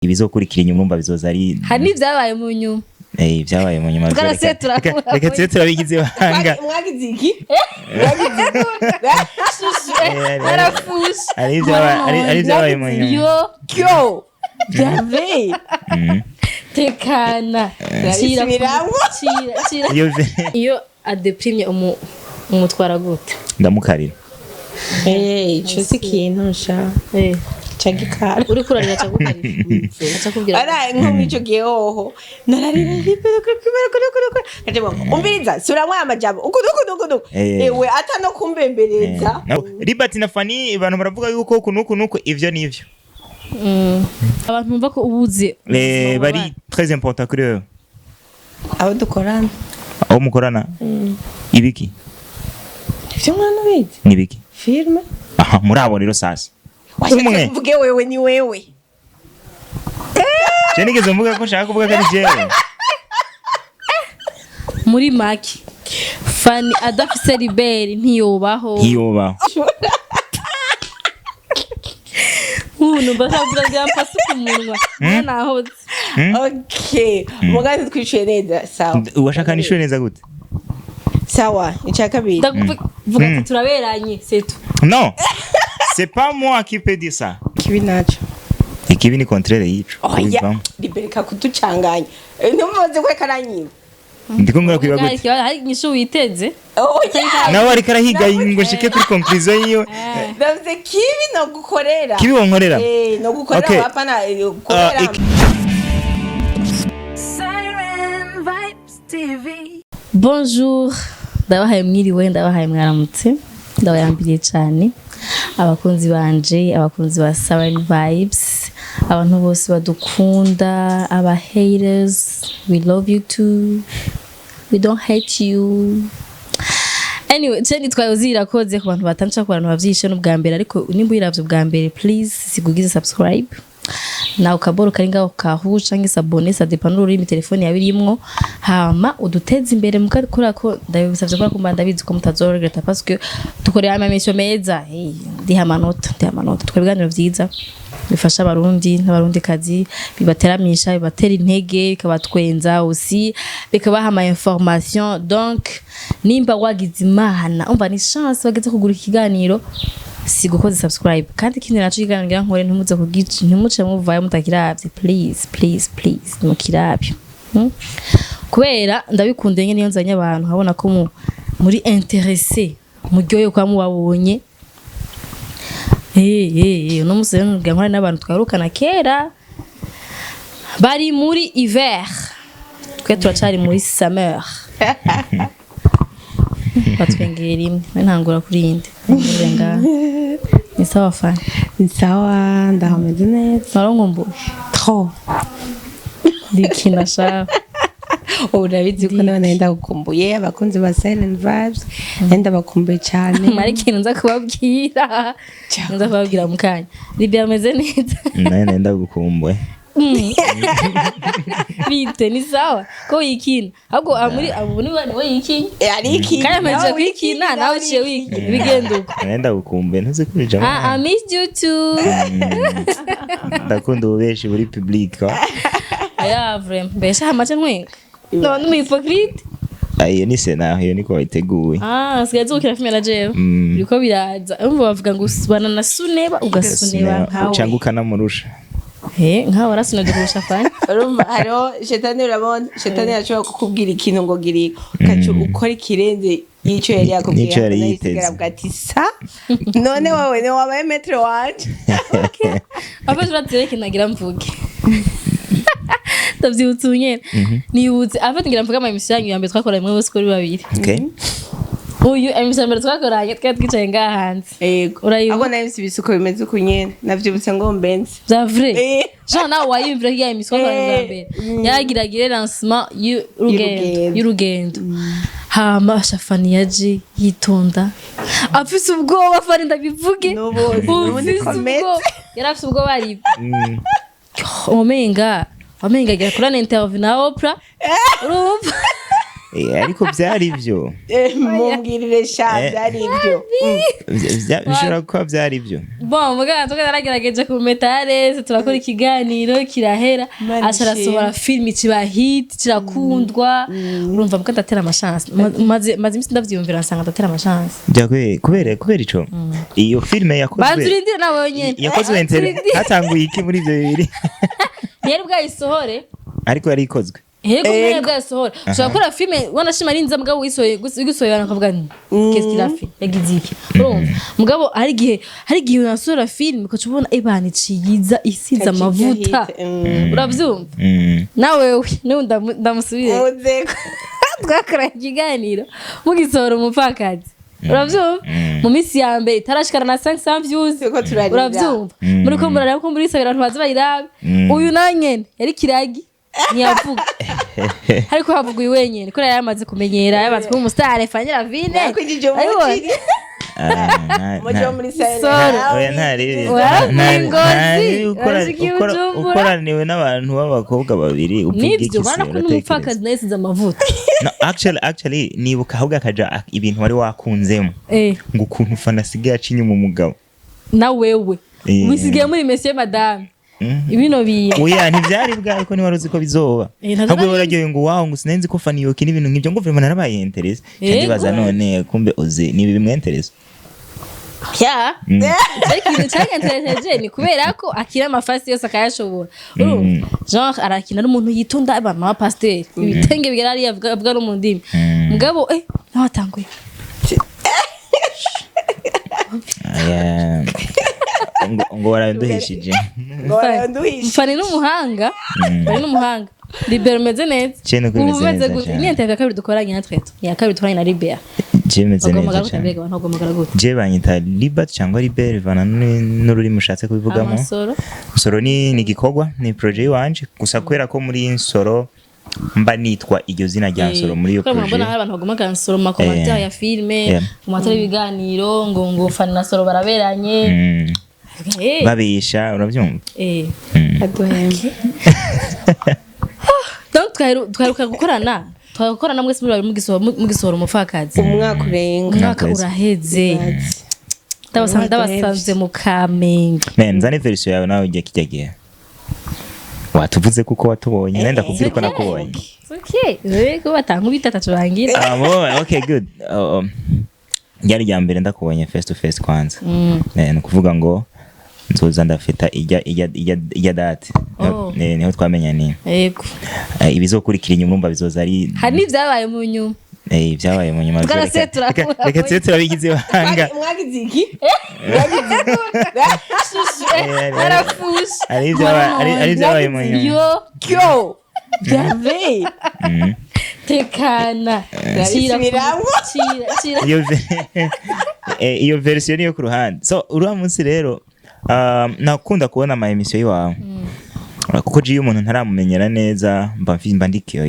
ibizokurikira inyuma umva bizoza ari hani byabaye mu nyuma byabaye mu nyuma reka tse turabigize banga mwagize iki ari byabaye mu nyuma yo David tekana chira iyo adeprimye umutwara gute ndamukarira cyo si kintu sha chagikara uri kurarira chagukarira achakubwira ara nko mwico gihoho nararira libero kaje umviriza suramwe amajambo ukudukudukudu ewe atano kumbembereza Libert na Fanny abantu baravuga yuko kunuko ivyo nivyo abantu mva ko ubuze bari très important kuri eux abo dukorana aho mukorana ibiki ivyo mwana bize nibiki filme aha murabo rero sasa umwe mvuge wewe ni wewe je nigeze mvuga ko nshaka kuvuga ko ari jewe muri maki Fanny adafise Libert ntiyobaho umuntu basabura byampasa kumunwa naho okay mugaze twishuye neza sawa urashaka nishuye neza gute sawa ichaka bi vuga ati turaberanye c'est tout non c'est pas moi qui peut dire ça kibi nacho ikibi ni contraire yico Libert kutucanganya numuze kwe karanyiba ndiko ngora kwiba gute hari nyisho witeze nawe ari karahiga ngo shike kuri conclusion yiyo ndavuze kibi no gukorera kibi wonkorera no gukorera hapana gukorera Siren Vibes TV. Bonjour ndabahaye mwiriwe ndabahaye mwaramutse ndabayambiriye cyane abakunzi banje abakunzi ba Siren Vibes abantu bose badukunda aba haters we love you too we don't hate you anyway cyane twayozira koze ku bantu batanca ku bantu bavyishe n'ubwa mbere ariko nimba yiravye ubwa mbere please sigugize subscribe na ukaboro kari ngaho kahusha nk'isabone sa dependant uri mi telefone yawe irimwo hama uduteze imbere mukakora ko ndabisavye ko kumbanda bizi ko mutazorogreta parce que dukorera amamisho meza ndiha amanota twabiganiro vyiza bifasha abarundi n'abarundi kazi bibateramisha bibatera intege bikabatwenza aussi bikabaha ama information donc nimba wagize imana umva ni chance bageze kugura ikiganiro sigukoze subscribe kandi kindi naco kiganira nkore ntumuze kugica ntimuce muvaye mutakiravye please mukirabyo kubera ndabikunde nyene yonzanya abantu habona ko muri intéressé muryoye kwa mubabonye no musere nkora n'abantu twarukana kera bari muri hiver twe turacari muri summer batwengera imwe ntangura kuri inde ni sawa Fanny ni sawa ndahameze neza naronkumbu trop dikina sha urabizi ko naenda gukumbuye abakunzi ba Silent Vibes nenda bakumbuye cyane mari kintu nza kubabwira nza kubabwira mukanya Libert ameze neza nenda gukumbuye bite ni sawa ko yikina ahubwo amuri abo ni we yikina ari iki kandi amaze kwikina nawe ciye wikina bigenduko nenda gukumbuye ntuze kurija I miss you too ndakunda ubeshi muri public aya vraiment besha hamace nkwenga no ni hypocrite ayo ni sena iyo niko witeguye sigaze ukira filme na jewe biriko biraza umva bavuga ngo usubana na suneba ugasuneba nkawe cyangwa ukanamurusha nkawe arasunaje kurusha Fanny urumva haro shetani urabona shetani yashobora kukubwira ikintu ngo giriko kacu ukora ikirenze yico yari yakubwira nayisigara bwati sa none wawe ne wabaye metro wanje okay aba turatereke nagira mvuge ndavyutse unyene nibutse afite ngira mvuga amamisho yanyu yambe twakora mwe bose kuri babiri uyu emission mbere twakoranye twicaye ngaha hanze yego urayibo nayo ibisuko bimeze kunyene navyibutse ngo mbenze za vrai Jean nawe wayimvira hiya emission twakoranye mbere yaragiragire lancement y'urugendo hama Fanny yaje yitonda afise ubwoba Fanny ndabivuge yarafise ubwoba ari omenga gira kurana interview na Oprah urumva ariko byari byo mumbwirire sha byari byo bishobora kuba byari byo bon muganga tugaragerageje ku metare turakora ikiganiro kirahera asharasohora film kiba hit kirakundwa urumva muko ndatera amashance maze imisi ndavyumvira nsanga ndatera amashance byakwe kubera ico iyo filme yakozwe bazurindira nawe nyene yakozwe hatanguye iki muri ibyo bibiri yari bwayisohore ariko yari ikozwe Hego mwe bwasohora. So akora filme wanashima rinza mugabo wisoye gusoye bakavuga ni qu'est-ce qu'il a fait yagiziki. Mugabo hari gihe unasohora film ko tubona ebani ciyiza isiza amavuta. Uravyumva? Na wewe ni ndamusubire. Ozeko. Twakora ikiganiro mugisohora umupfakazi. Uravyumva? Mu misi ya mbere itarashikana na 500 views. Uravyumva? Muri ko muraraba ko muri sabira abantu bazabirabe. Uyu nanyene yari kiragi. Ntiyavuga ariko havuga uyu wenyine ko yamaze kumenyera yamaze kuba umusitari Fanny Lavinne yakwijije umuciri mojo muri sayira oya ntari ukoraniwe n'abantu b'abakobwa babiri nibyo bana ko n'umupfakazi nasize amavuta no actually nibuka ahubwo akaja ibintu wari wakunzemo ngo ukuntu Fanny asigaye acinye mu mugabo na wewe wisigaye muri monsieur madame ibino biye oya ntivyari bwaye ko ni waruzi ko bizoba ahubwo bararyoye ngo wow ngo sinenzi ko Fanny yokina ibintu nk'ibyo ngo vraiment narabaye interest kandi baza none kumbe uzi ni bimwe interest ya ikintu cyagentereje ni kubera ko akira amafasi yose akayashobora genre arakina n'umuntu yitonda abantu ba pasteur ibitenge bigarari yavuga no mu ndimi mugabo nawatanguye ngo waranduhishije Fanny n'umuhanga Libert meze neza umeze gute ni interview kabiri dukoranye na tweto ya kabiri dukoranye na Libert meze neza cyane je banyita Libert cyangwa Libert vana n'ururimi ushatse kubivugamo Nsoro ni gikorwa ni projet wanje gusa kwera ko muri Nsoro mba nitwa iryo zina rya Nsoro muri iyo projet mbona abantu bagomba Nsoro mu commentaire ya filme mu matari ibiganiro ngo Fanny na Nsoro baraberanye babisha urabyumva aduhembe donc twaruka gukorana mwese muri mugisohora umupfakazi umwaka uraheze ndabasanze mu Kamenge nzane version yawe nawe ugiye kijyagiye watuvuze kuko watubonye nenda kubwira ko nakubonye okay rego batangu bitatu bangira okay good ryari rya mbere ndakubonye face to face kwanza ni kuvuga ngo nzoza ndafita ijya date niho twamenya ni yego ibizokurikira inyuma mba bizoza ari hani byabaye mu nyuma byabaye mu nyuma reka tse turabigize banga mwagize iki ari byabaye mu nyuma yo David tekana iyo version niyo ku ruhande so uriya munsi rero nakunda kubona ama emission yawe kuko jiyo umuntu ntaramumenyera neza mba ndikiyo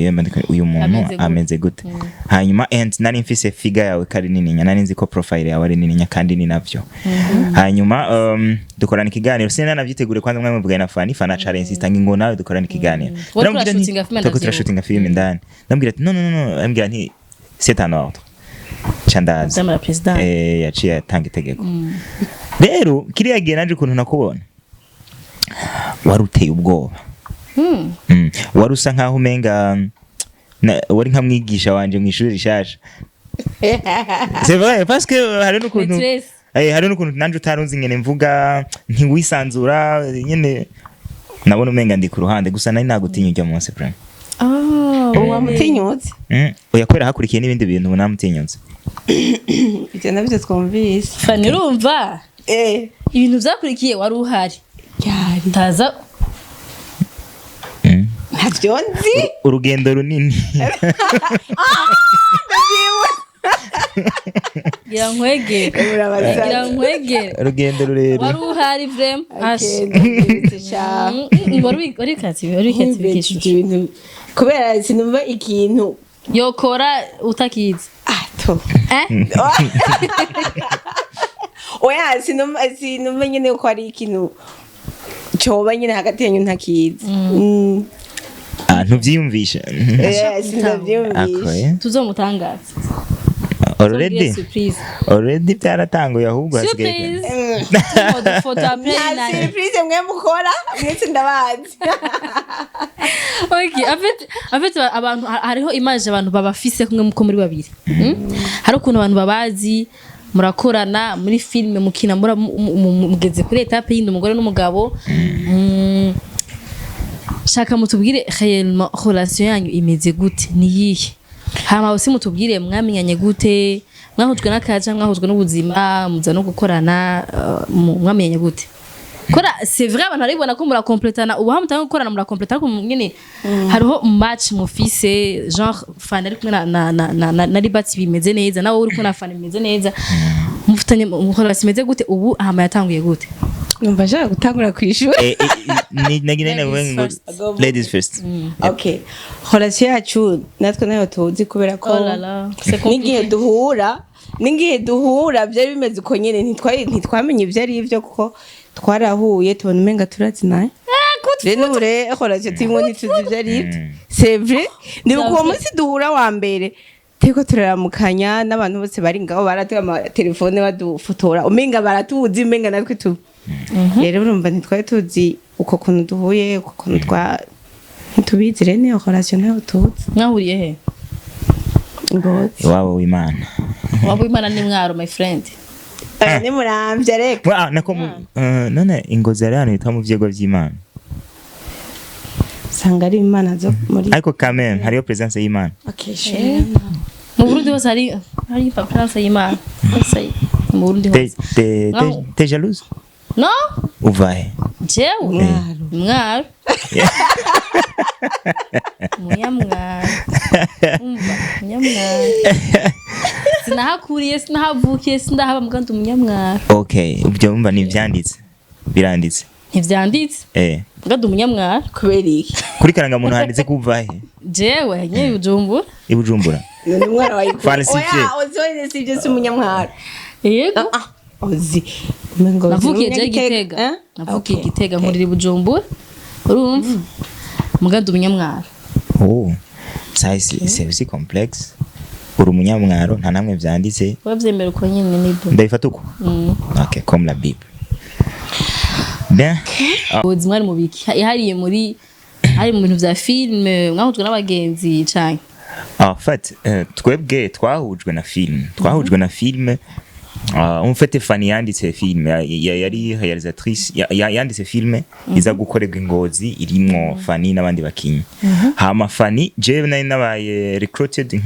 uyu muntu ameze gute hanyuma nari mfise figure yawe kari nini nari nzi ko profile yawe ari nini kandi ni navyo hanyuma dukorana ikiganiro sina navyitegure kwanza mwamwe bugana Fanny challenge insistant ngo nawe dukorana ikiganiro ndamubwira shooting film ndani ndambwira ati no ambwira nti c'est un ordre chandaza yaciye atanga itegeko rero kiriya gihe naje ukuntu nakubona waruteye ubwoba warusa nkaho umenga wari nka mwigisha wanje mu ishuri rishasha c'est vrai parce que hari n'ukuntu nanje utarunzi ngene mvuga ntiwisanzura nyene nabona umenga ndi ku ruhande gusa nari nagutinya ujya munsi prime wamutinyutse oyakorera hakurikiye n'ibindi bintu bunamutinyutse ibyo nabyo twumvise Fanny urumva ibintu byakurikiye wari uhari taza ntabyo nzi urugendo runini nkwegere urugendo rurerure wari uhari vrem wari katsi ibintu kubera sinumva ikintu yokora utakizi oya sinumva nyine ko ari ikintu coba nyine hagati yanyu ntakizi ntuvyiyumvisha sindavyumvisha tuzomutangaza already byaratanguye ahubwo hasigaye surprise mwe mukora mwese ndabazi. Okay, afite abantu hariho image abantu babafise kumwe muko muri babiri. Hari ukuntu abantu babazi murakorana muri filme mukina mugeze kuri etape yindi umugore n'umugabo. Shaka mutubwire réellement relation yanyu imeze gute ni yihe? Hama usi mutubwire mwamenyanye gute? Mwahujwe n'akaja mwahujwe n'ubuzima muza no gukorana mwamenyanye gute? Kora c'est vrai abantu aribona ko murakompletana ubu hamutanga gukorana murakompletana ko nyine hariho match mufise genre Fanny ari kumwe na Libert bimeze neza nawe uri kumwe na Fanny bimeze neza mufitanye relation imeze gute ubu hama yatanguye gute? Numva je gutangura kwishuri ladies first. Okay, relation yacu natwe nayo tuzi kubera ko ningiye duhura byari bimeze uko nyene ntitwamenye ibyo ari byo kuko twarahuye tubona umenga turazinaye rero bure relation timwe ntituzi ibyo ari byo c'est vrai ni uko munsi duhura wa mbere teko turaramukanya n'abantu bose bari ngaho baratega telefone badufotora umenga baratuzi umenga natwe tu rero urumva ntitwari tuzi uko kuntu duhuye uko kuntu ntitubizi rero niyo relation nayo tuzi. Mwahuriye he? Ngozi iwabo w'Imana. Iwabo w'Imana ni Mwaro my friend. Ni Muramvya reka nako none Ingozi ari hano yitwa mu vyego vy'Imana sanga ari Imana zo muri ariko quand même hariyo presence y'Imana. Okay, sure. Mu Burundi hose hari presence y'Imana. Mu Burundi hose. T'es jalouse? Non? Uvahe? Jewe? Mwaro. Munyamwaro. Munyamwaro. Sinahakuriye sinahavukiye sindahaba muganda umunyamwaro. Okay, ubyo umva ni byanditse. Biranditse. Ntivyanditse? Muganda umunyamwaro kubera iki? Kuri karanga muntu handitse kuvahe? Jewe nyine Bujumbura. Ibujumbura. Ni mwana wa Ukuri. Oya, ozoine sivyo si umunyamwaro. Yego. Ozi. Navukiye je Gitega. Navukiye Gitega muri Bujumbura. Urumva? Muganda umunyamwaro. Oh. Ça c'est aussi complexe. Uri umunyamwaro nta namwe vyanditse. Wavyemera uko nyine nibo. Ndabifata uko? Okay, comme la Bible. Bien. Ubuzima ari mu biki? Ihariye muri hari mu bintu vya film, mwahujwe n'abagenzi canke? En fait, twebwe twahujwe na film. En fait Fanny yanditse film yari réalisatrice yanditse film iza gukorerwa Ingozi irimwo Fanny n'abandi bakinyi. Hama Fanny je nari nabaye recruited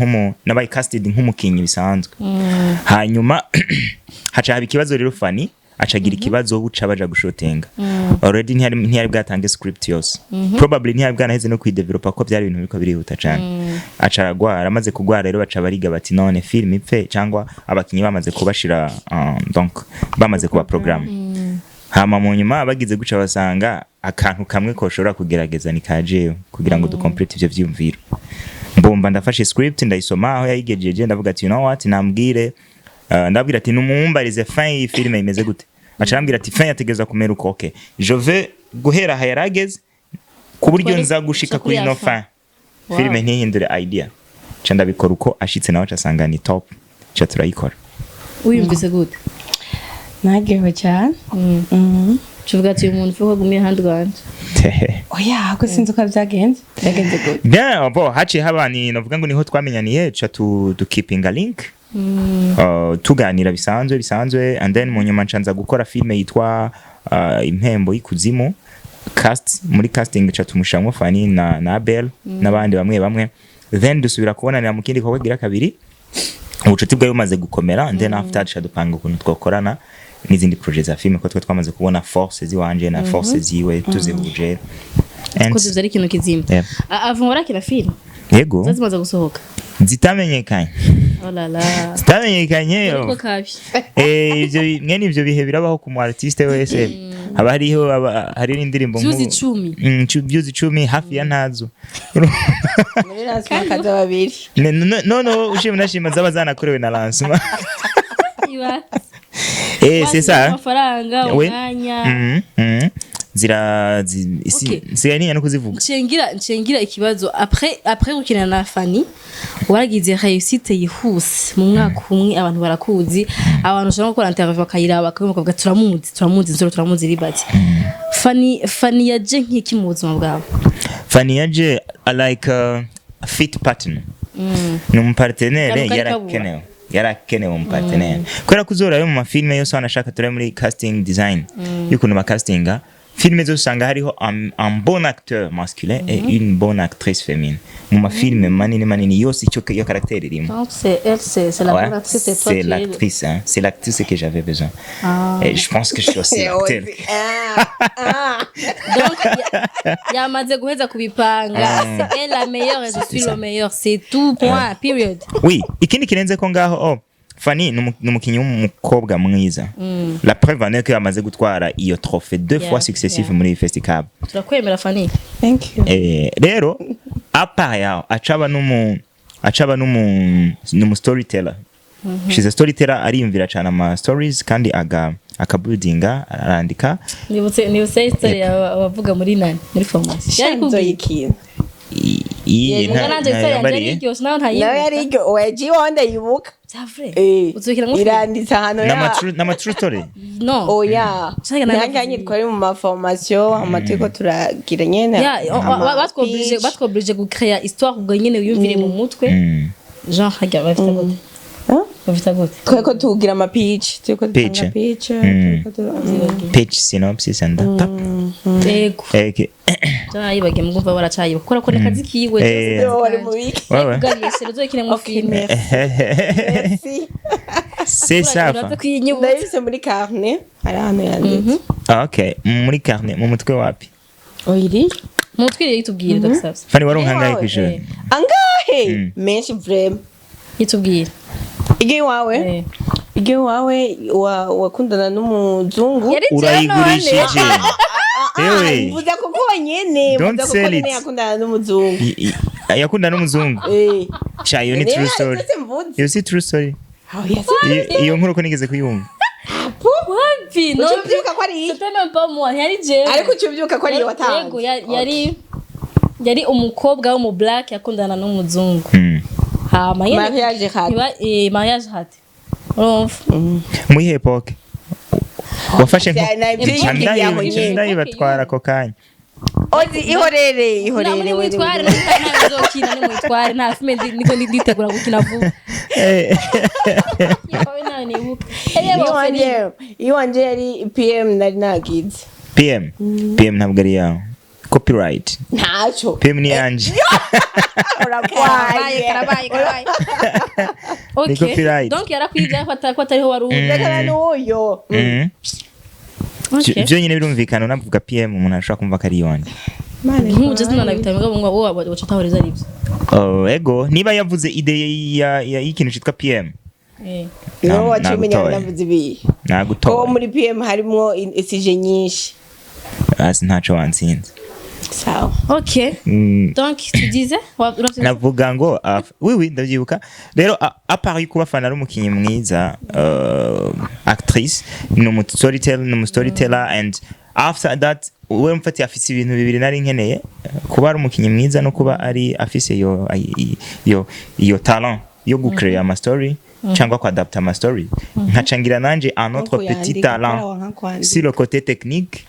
nabaye casted nk'umukinyi bisanzwe. Hanyuma haca haba ikibazo rero Fanny acagira ikibazo buca baja gushotenga. Already ntiyari bwatange script yose. Probably ntiyari bwanaheze no kwidevelopa ko byari ibintu biko birihuta cyane. Acaragwara amaze kugwara rero baca bariga bati none film ipfe cyangwa abakinyi bamaze kubashira donc bamaze kuba program. Hama mu nyuma bagize guca basanga akantu kamwe ko shobora kugerageza ni kajeyo kugira ngo ducomplete ivyo vyumviro. Mbomba ndafashe script ndayisoma aho yayigejeje ndavuga ati you know what nambwire ndabwira ati numumbarize fin iyi filme imeze gute. Acambwira ati fin yategeza kumera uko. Okay, je vais guhera hayarageze ku buryo nza gushika kuri no fin. Filme ntihindure idea. Canda bikora uko ashitse nawe acasanga ni top. Cha turayikora. Uyumvise gute? Nagewe cyane. Chuvuga ati umuntu fuko gumye hand ganje. Oya, ako sinzi uko byagenze. Byagenze gute? Bien, bon, haci habani navuga ngo niho twamenyaniye cha tu keeping a link. Tuganira bisanzwe and then mu nyuma ncanza gukora filme yitwa Impembo y'ikuzimu. Muri casting cha tumushamwe Fanny na Abel n'abandi bamwe then dusubira kubonana mu kindi ko gira kabiri ubucuti bwayo bumaze gukomera and then after cha dupanga ukuntu twakorana n'izindi projects za filme ko twamaze kubona forces ziwanje na forces ziwe tuzihuje ko zari kintu kizimba avumora kila film yego zazimaze gusohoka zitamenyekanye. Oh la la. Zitamenyekanye yo. Ivyo mwene ivyo bihe birabaho ku mu artiste wese. Haba hariho hari indirimbo nk'ubu. Vyuzi 10 hafi ya ntazo. Muri lancement kaza babiri. No ushimwe nashima zaba zanakorewe na lancement. Iwa. C'est ça. Amafaranga umwanya. sigaye ninya no kuzivuga. Nshengira ikibazo après gukina na Fanny waragize réussite yihuse mu mwaka umwe abantu barakuzi abantu ushaka gukora interview bakayiraba bakavuga turamuzi Libert. Fanny yaje nk'iki mu buzima bwawe? Fanny yaje like a fit partner. Ni umupartenere yarakenewe umupartenere kubera kuzora yo mu mafilme yose wanashaka turi muri casting design y'ukuntu bakastinga filme zose usanga hariho un bon acteur masculin et une bonne actrice féminine mu mafilme manini yose icyo yo caractère irimo. Donc c'est la bonne actrice, c'est toi. C'est l'actrice, hein. C'est l'actrice que j'avais besoin. Et je pense que je suis aussi l'acteur. Donc yamaze guheza kubipanga, c'est elle la meilleure et je suis le meilleur, c'est tout point period. Oui, ikindi kirenze ko ngaho Fanny numukinyi w'umukobwa mwiza. La preuve en est que yamaze gutwara iyo trophée 2 fois successive muri festival. Turakwemera Fanny. Thank you. Rero apa yaho acaba numu storyteller. She's a storyteller, ariyumvira cyane ama stories kandi akabuildinga arandika. Nibutse story abavuga muri nani muri formation. Yari kuyikintu. Iyi yari iryo weji wonde yibuka. Uzukira ngo iranditse hano ya. Na true story. No. Oya. Nanganye twari mu ma formation amateko turagira nyene. Batwobrige gucréer histoire ubwo nyene uyumvire mu mutwe. Jean Haga bafite gute? Bafite gute? Tweko tugira ama pitch, tweko tanga pitch synopsis and that. Okay. Cyayibage mugumva baracayiba gukora ko nakazi kiwe wari mu wiki. Galishe uzokine mu filme. C'est ça. Ndayise muri carnet ari hano yanditse. Okay, muri carnet mu mutwe wapi? Oiri. Mu mutwe yitubwire ndasabye. Fanny waronka angahe kwishura? Angahe? Menshi vraiment. Yitubwire. Ige wawe wakundana n'umuzungu urayigurishije. Ewe mvuze kuko nyene yakundana n'umuzungu. Yakundana n'umuzungu. Chayo ni true story. You see true story. Iyo nkuru ko nigeze kuyumva. Wapi no cyubyuka ko ari c'était même pas moi yari je ariko cyubyuka ko ari watanze. Yari umukobwa wo mu black yakundana n'umuzungu. Mariage hati. Mariage hati. Muri epoque. Wafashe nko batwara ako kanya. Ozi ihorere. Muri witware n'izokina ni mwitware nta filme niko nditegura gukina vuba. Yawe nawe nibuka. Iwanje yari PM nari nagize. PM ntabwo ari yawe. Copyright. Ntacho. PM ni yanje. Karabaye. Okay. Donc yarakwije ko atariho warumva kana n'uyo. Byo nyine birumvikana unavuga PM umuntu ashaka kumva kari yone. Nk'uje sinana bitamega ngo wacha tahoriza aribyo. Ego niba yavuze idea ya ikintu cyitwa PM. No wachimenya navuze ibi. Nagutoye. Ko muri PM harimo isije nyinshi. Asi ntacho wansinze. Sawa. Okay. Donc tu disais navuga ngo oui ndavyibuka rero apart kuba Fanny ari umukinyi mwiza actrice no storyteller and after that we mfati afise ibintu bibiri nari nkeneye kuba ari umukinyi mwiza no kuba ari afise yo talent yo gucreate ama story cyangwa ko adapter ama story nkacangira nanje un autre petit talent sur le côté technique.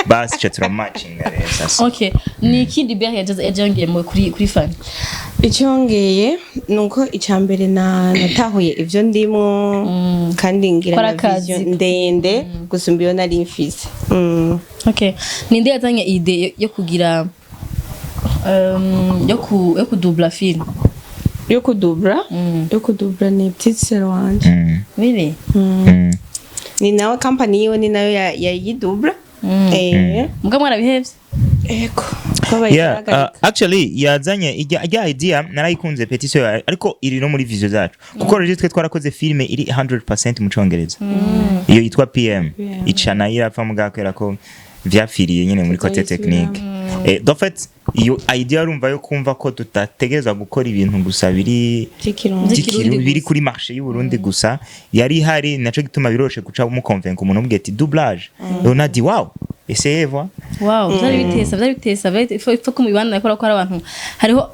Basi chatro matching sasa. Okay. Ni kindi Libert yaje kuri Fanny. Icyongeye nuko icambere natahuye ivyo ndimo kandi ngira na vision ndende gusumba iyo nari mfise. Okay. Ninde yazanye idea yo kugira yo kudubla film. Yo kudubla ni petite sœur wanje. Really? Ni nawe company yo ni nayo yayidubla. Muga mwarabihevye? Eko. Actually yazanye idea narayikunze petition ariko iri no muri vision zacu kuko rero twe twarakoze filme iri 100% mu Congereza. Iyo yitwa PM icana irapfa mugakwera ko vyafiriye nyene muri côté technique. En fait iyo idea urumva yo kumva ko tutategereza gukora ibintu gusa biri kuri marché y'u Burundi gusa yari hari naco gituma biroshe guca mu convaincre umuntu ubweti doublage on a dit wow essayez voir. Wow, byari bitesa faut ko mubibana nakora ko ari abantu hariho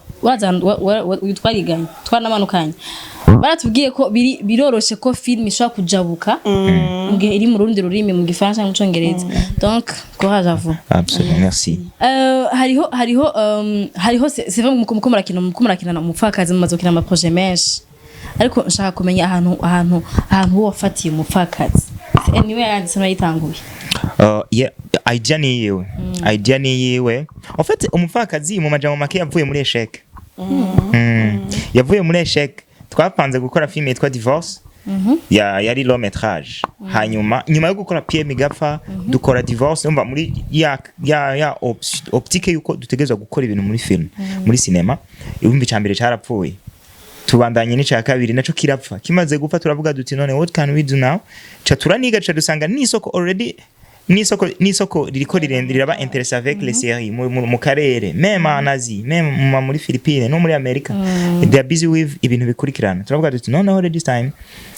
twari twanamanukanye baratubwiye ko biroroshe ko film ishobora kujabuka mu gihe iri mu rundi rurimi mu gifaransa no mu Congereza. Donc courage à vous. Absolument, merci. hariho c'est vraiment mukomurakina umupfakazi mu mazokina ama projet menshi ariko nshaka kumenya ahantu wafatiye umupfakazi anyway yanditse nayitanguye. Yeah, idea ni yiwe. En fait umupfakazi mu majambo make yavuye muri échec. Yavuye muri échec. Twapanze gukora film yitwa Divorce. Yari long métrage. Hanyuma nyuma yo gukora PM igapfa dukora Divorce umva muri ya optique yuko dutegerezwa gukora ibintu muri film muri cinema. Ibumbi cyambere carapfuye. Tubandanye n'icya kabiri naco kirapfa. Kimaze gupfa turavuga duti none what can we do now? Cha turaniga cha dusanga nisoko already nisoko ririko riraba interesse avec les séries mu karere même en Asie même muri Philippines no muri America. They are busy with ibintu bikurikirana. Turavuga duti none already this time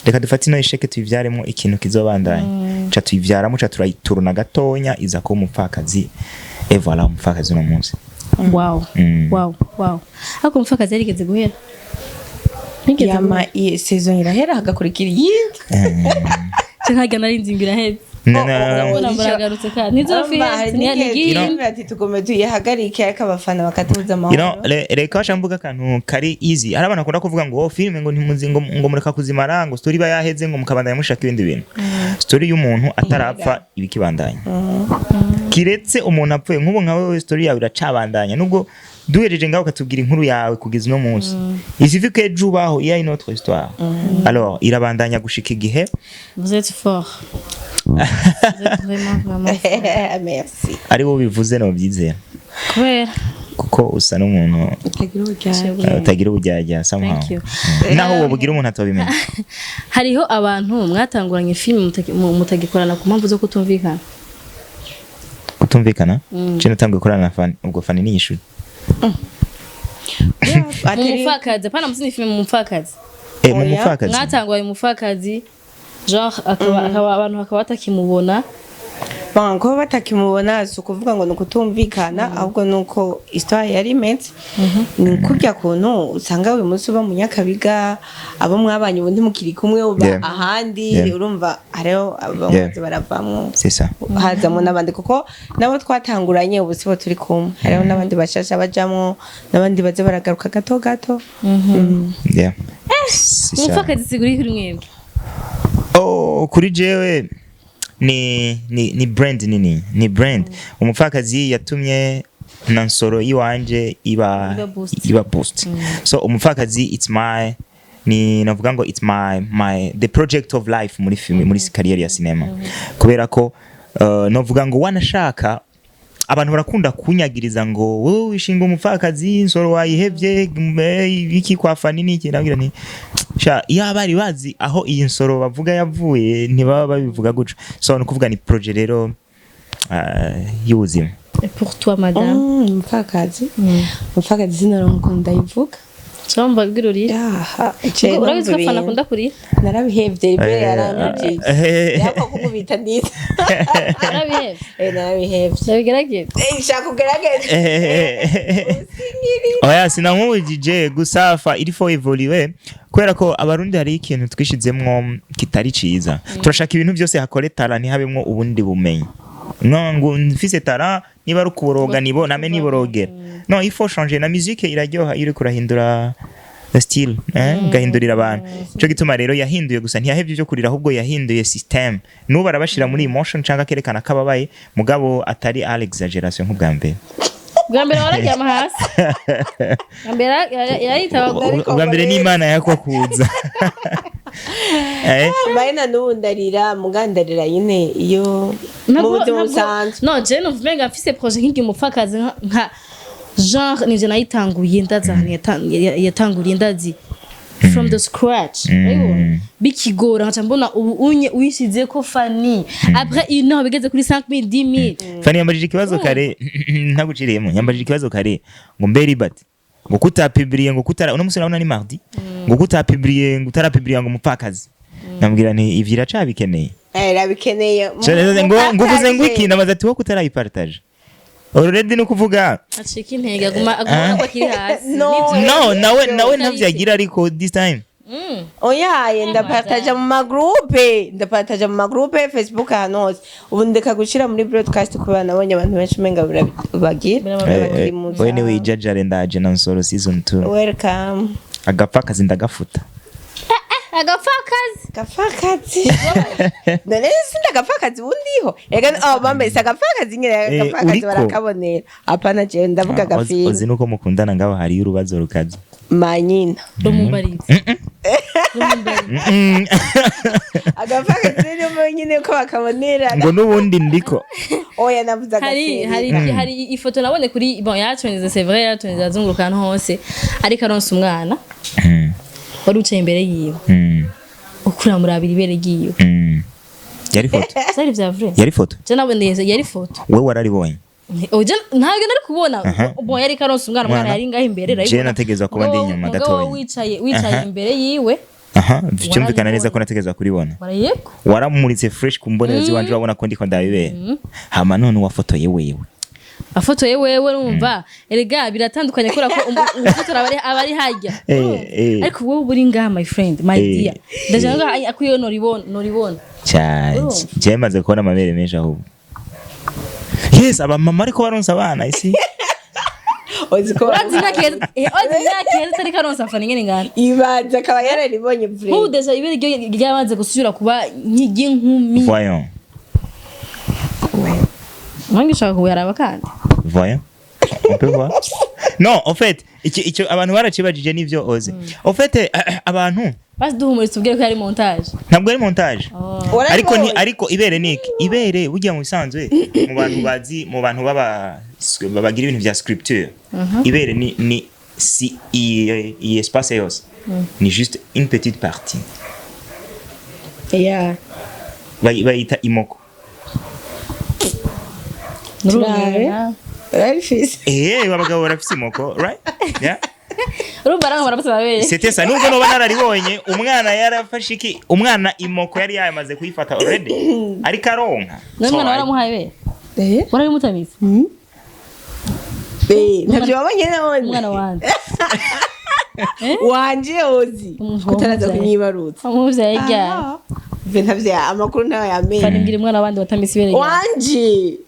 reka dufate no isheke tuyivyaremo ikintu kizobandanya. Cha tuyivyaramo cha turayituruna gatonya iza ko umupfakazi et voilà umupfakazi no munsi. Wow. Ako umupfakazi yarigeze guhera. Yama saison irahera hagakurikira yindi. Cyangwa narinzingira heze. Nabona muragarutse kandi nizo ati tugome tuyihagarike akabafana bakatuza amahoro. Reka shambuga kantu kari easy. Arabana kunda kuvuga ngo film ngo ntimuzi ngo mureka kuzimara ngo story bayaheze ngo mukabandanya mushaka ibindi bintu. Story y'umuntu atarapfa ibikibandanya. Kiretse umuntu apfuye nk'ubu nkawe story yawe iracabandanya nubwo duhereje ngaho katubwira inkuru yawe kugeza no munsi. Il suffit que ntiyobaho il y a une autre histoire. Alors irabandanya gushika igihe. Vous êtes fort. Vous êtes vraiment fort. Merci. Ari wo bivuze no byizera. Kubera kuko usa n'umuntu utagira ubujyajya somehow. Naho wo bugira umuntu atobimenya. Hariho abantu mwatanguranye film mutagikorana ku mpamvu zo kutumvikana. Kutumvikana? Cyo natangiye gukorana na Fanny ubwo Fanny ni ishuri. Umupfakazi pana musini film umupfakazi. Mu mupfakazi. Mwatangwaye umupfakazi genre akaba abantu bakaba batakimubona. Banko batakimubona sukuvuga ngo nukutumvikana ahubwo nuko histoire yari imeze. Ni kurya kuntu usanga uyu munsi uba mu Nyakabiga abo mwabanye ubundi mukiri kumwe uba ahandi urumva hariho abamaze baravamwo. C'est ça. Hazamo nabandi kuko nabo twatanguranye ubu sibo turi kumwe. Hariho nabandi bashasha bajamwo nabandi baze baragaruka gato. Yeah. Umupfakazi siguri kuri mwebwe. Kuri jewe ni brand nini ni brand. Umupfakazi yatumye nansoro iwanje iba boost. So umupfakazi it's my ni navuga ngo it's my the project of life muri film muri career ya cinema. Kubera ko navuga ngo wanashaka abantu barakunda kunyagiriza ngo wowe wishinga umupfakazi insoro wayihevye iki kwa Fanny niki nabwira nti sha yabari bazi aho iyi nsoro bavuga yavuye ntibaba babivuga guca. So nukuvuga ni projet rero y'ubuzima. Et pour toi madame umupfakazi sinaronko ndayivuga cyamba bwiruri urabizi ko Fanny akunda kuri narabihevye imbere yaramubye yako kukubita ndita narabihevye nabigerageze shaka kugerageza oya sinamubujije gusafa iri fo evoluer kubera ko abarundi hari ikintu twishizemwo kitari ciza. Turashaka ibintu byose hakore talent habemwo ubundi bumenyi. ngo mfise tara niba ari kuboroga nibo name niborogera. No, il faut changer na musique iraryoha iri kurahindura style gahindurira abantu. Cyo gituma rero yahinduye gusa ntiyahevye byo kurira ahubwo yahinduye system. Nuba arabashira muri emotion cyangwa kerekana kababaye mugabo atari à l'exagération nk'ubwa mbere. Gambere warajyama hasi. Gambere yayitaba gambere ni Imana yakwa kuza. Bayina nundarira mugandarira nyine iyo mu buzima busanzwe. No, je no mvenga mfise projet nk'iki umupfakazi nka genre nije nayitanguye ndazanye yatanguriye ndazi from the scratch. Bikigora nkaca mbona ubu unye uyishize ko Fanny après une heure bigeze kuri 5000 10000. Fanny yambajije ikibazo kare ntaguciriyemo yambajije ikibazo kare ngo mbe Libert ngo kutapublier ngo kutara uno musi urabona ni mardi ngo kutapublier ngo utarapublier ngo umupfakazi. Nambwira nti ivyo iracabikeneye rabikeneye ngo uvuze ngo iki namaze ati wo kutarayipartage already no kuvuga acika intege aguma ko kiri hasi no nawe ntavyagira ariko this time oyaye ndapartage mu magroupe Facebook ahantu hose ubu ndeka gushira muri broadcast ku bana nabonye abantu benshi menga bagira we ni wijajare ndaje na Nsoro season 2 welcome agapfa kazi ndagafuta agapfakazi none sindagapfakazi bundiho ega bambese agapfakazi nyine agapfakazi barakabonera apana je ndavuga gafiri ozi nuko mukundana ngabo hari urubazo rukaze manyina rumubarize agapfakazi rero nyine ko bakabonera ngo nubundi ndiko oya navuze agafiri hari ifoto nabone kuri bon yatonze c'est vrai yatonze azungurukana hose ariko aronse umwana wari ucaye imbere yiwe ukura muri abiri ibere giyo yari foto sari vya vrai yari foto je nabonye yari foto we wararibonye oje ntabwo nari kubona bon yari karonse umwana yari ngaho imbere rero je nategeza kuba ndi inyuma gatoya wicaye imbere yiwe cyumvikana neza ko nategeza kuribona waramuritse fresh kumbonera ziwanje urabona ko ndiko ndabibera hama none wafotoye wewe afotoye wewe numva erega biratandukanye kora ko umufotora abari hajya ariko wowe buri ngaha my friend my dear ndajanga akuyo noribona cyane cyemaze kubona amabere menshi ahubwo yes aba mama ariko baronsa abana isi ozina keza tari karonsa Fanny ngene ngana ibaza akaba yararibonye vre udeja ibere ryabanze gusubira kuba nk'inkumi voyons Mwangi shaka kuyaraba kandi. Voyons. On peut voir. Non, en fait, icyo abantu baracibajije nivyo oze. En fait, abantu basi duhumuritse ubwire ko ari montage. Ntabwo ari montage. Ariko ibere niki? Ibere burya mu bisanzwe mu bantu bazi mu bantu babagira ibintu vya scripture. Ibere ni si il espace yose. Ni juste une petite partie. Yeah. Bayita imoko. Abagabo barafise imoko, right? Yeah. C'était ça. Nubwo no banararibonye umwana yarafashe iki umwana imoko yari yamaze kuyifata already. Ariko aronka. N'umwana waramuhaye be. Warabimutamize. Ntabyo babonye none. Umwana wanje. Wanje ozi. Kutaraza kunyibarutsa. Umuvyaye ryari. Ntavya amakuru nawe yamenye. Kandi mbiri mwana wandi watamise ibere. Wanje.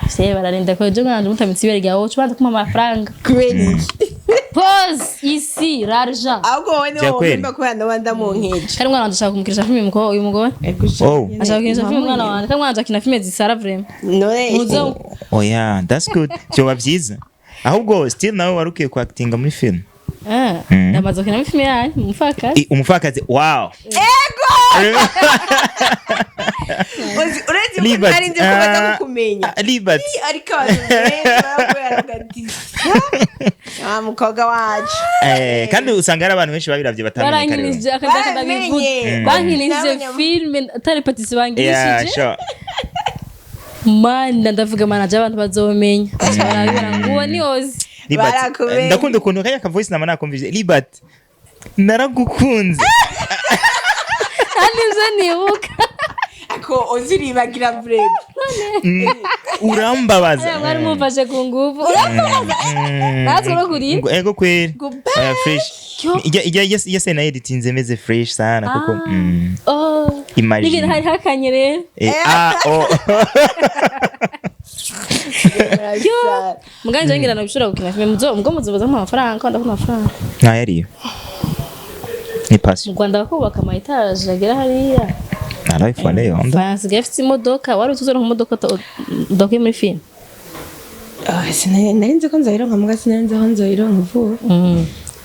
Se bararinda ko je nganje mutamitse ibere ryawo cubanza kuma amafaranga. Kweli. Pause ici l'argent. Ahubwo wene wumva ko yanda wanda mu nkeje. Kari mwana ndashaka kumukirisha filme uyu mugore. Ashaka kukirisha filme mwana wanje. Kari mwana akina filme zisara vraiment. None. Oh yeah, that's good. Cyo wabyiza. Ahubwo still nawe warukiye ku acting muri film. Ndamaze kina filme yanyu umufakazi. Umufakazi. Wow. Ego. Uretse ko nari nzi kubaza kumenya. Libert. Ariko mukobwa wacu. Kandi usanga ari abantu benshi babiravye batamenye kare. Baranginije akadaje ndabivuze. Bankirije filme atari patisi bangirishije. Yeah, sure. Man ndavuga manaje abantu bazomenya. Barabira ngo ni ozi. Ndakunda ukuntu kanya ka voice nama nakumvije Libert. Naragukunze. Kandi nibuka. Ako oziribagira bread. Urambabaza. Mwari mufashe ku nguvu. Urambabaza. Natwe no kuri. Ego kweri. Fresh. Yese na editinze meze fresh sana kuko. Oh. Imagine. Nige hari hakanye rero. Muganje ngira nabishura gukina filme mugo muzobaza amafaranga kandi akuna amafaranga. Na yariyo. Ni pasi. Mu Rwanda bakubaka ama etage agera hariya. Arayifane yonda. France gafite imodoka wari utuzora mu modoka doke muri film. Sinari ko nzayironka muga sinari aho nzayironka vuba.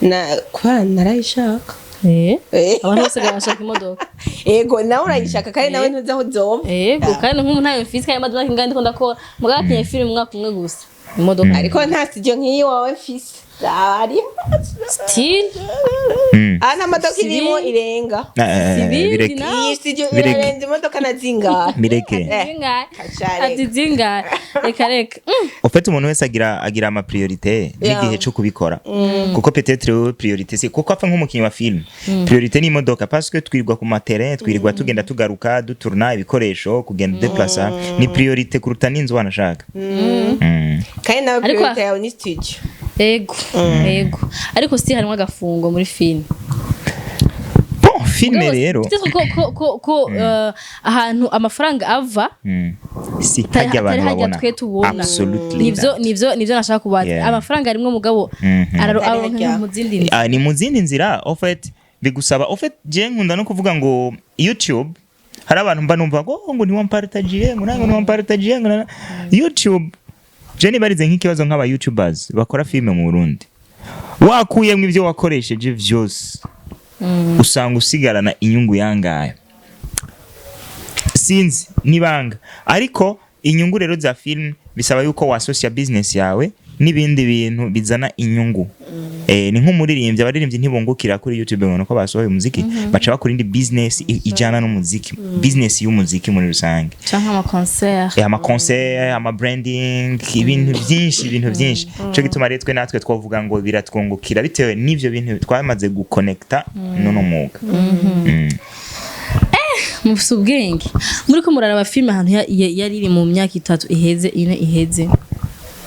Na kwa narayishaka. Abantu bose bashaka imodoka. Ego nawe urayishaka kandi nawe ntuzi aho uzova. Ego kandi nk'umuntu ntayo mfise kandi imodoka ngandi ko ndakora muga akinye film mwaka umwe gusa. Imodoka ariko nta studio nk'iyi wawe mfise. ari still ana modoka irimo irenga bireke iyi studio irarenze imodoka na zinga bireke ati zinga reka ufite umuntu wese agira ama priorité n'igihe cyo kubikora kuko peut-être priorité si kuko apfa nk'umukinnyi wa film priorité ni imodoka parce que twirirwa ku terrain twirirwa tugenda tugaruka duturna ibikoresho kugenda deplacer ni priorité kuruta n'inzu wanashaka kandi na priorité yawe ni studio ego ariko si harimo agafungo muri film filme rero ko ahantu amafaranga ava si hajya abantu babona twe tubona absolutely nivyo nashaka kubaza amafaranga arimwe mugabo araronka mu zindi nzira ni mu zindi nzira en fait bigusaba en fait je nkunda no kuvuga ngo YouTube hari abantu mba numva ngo ni wampartagiye ngo nango ni wampartagiye ngo YouTube je nibarize nk'ikibazo nk'aba YouTubers bakora filme mu Burundi wakuyemwe ivyo wakoresheje vyose usanga usigarana inyungu yangaye sinzi nibanga ariko inyungu rero za film bisaba yuko wasocia business yawe n'ibindi bintu bizana inyungu ni nk'umuririmbyi abaririmbyi ntibungukira kuri YouTube ngo nuko basohoye umuziki baca bakora indi business ijana n'umuziki business y'umuziki muri rusange cyangwa ama concert ama branding ibintu byinshi cyo gituma rero twe natwe twavuga ngo biratwungukira bitewe n'ivyo bintu twamaze guconnecta nono mwuga mufise ubwenge muri ko muraraba film ahantu yari iri mu myaka 3 iheze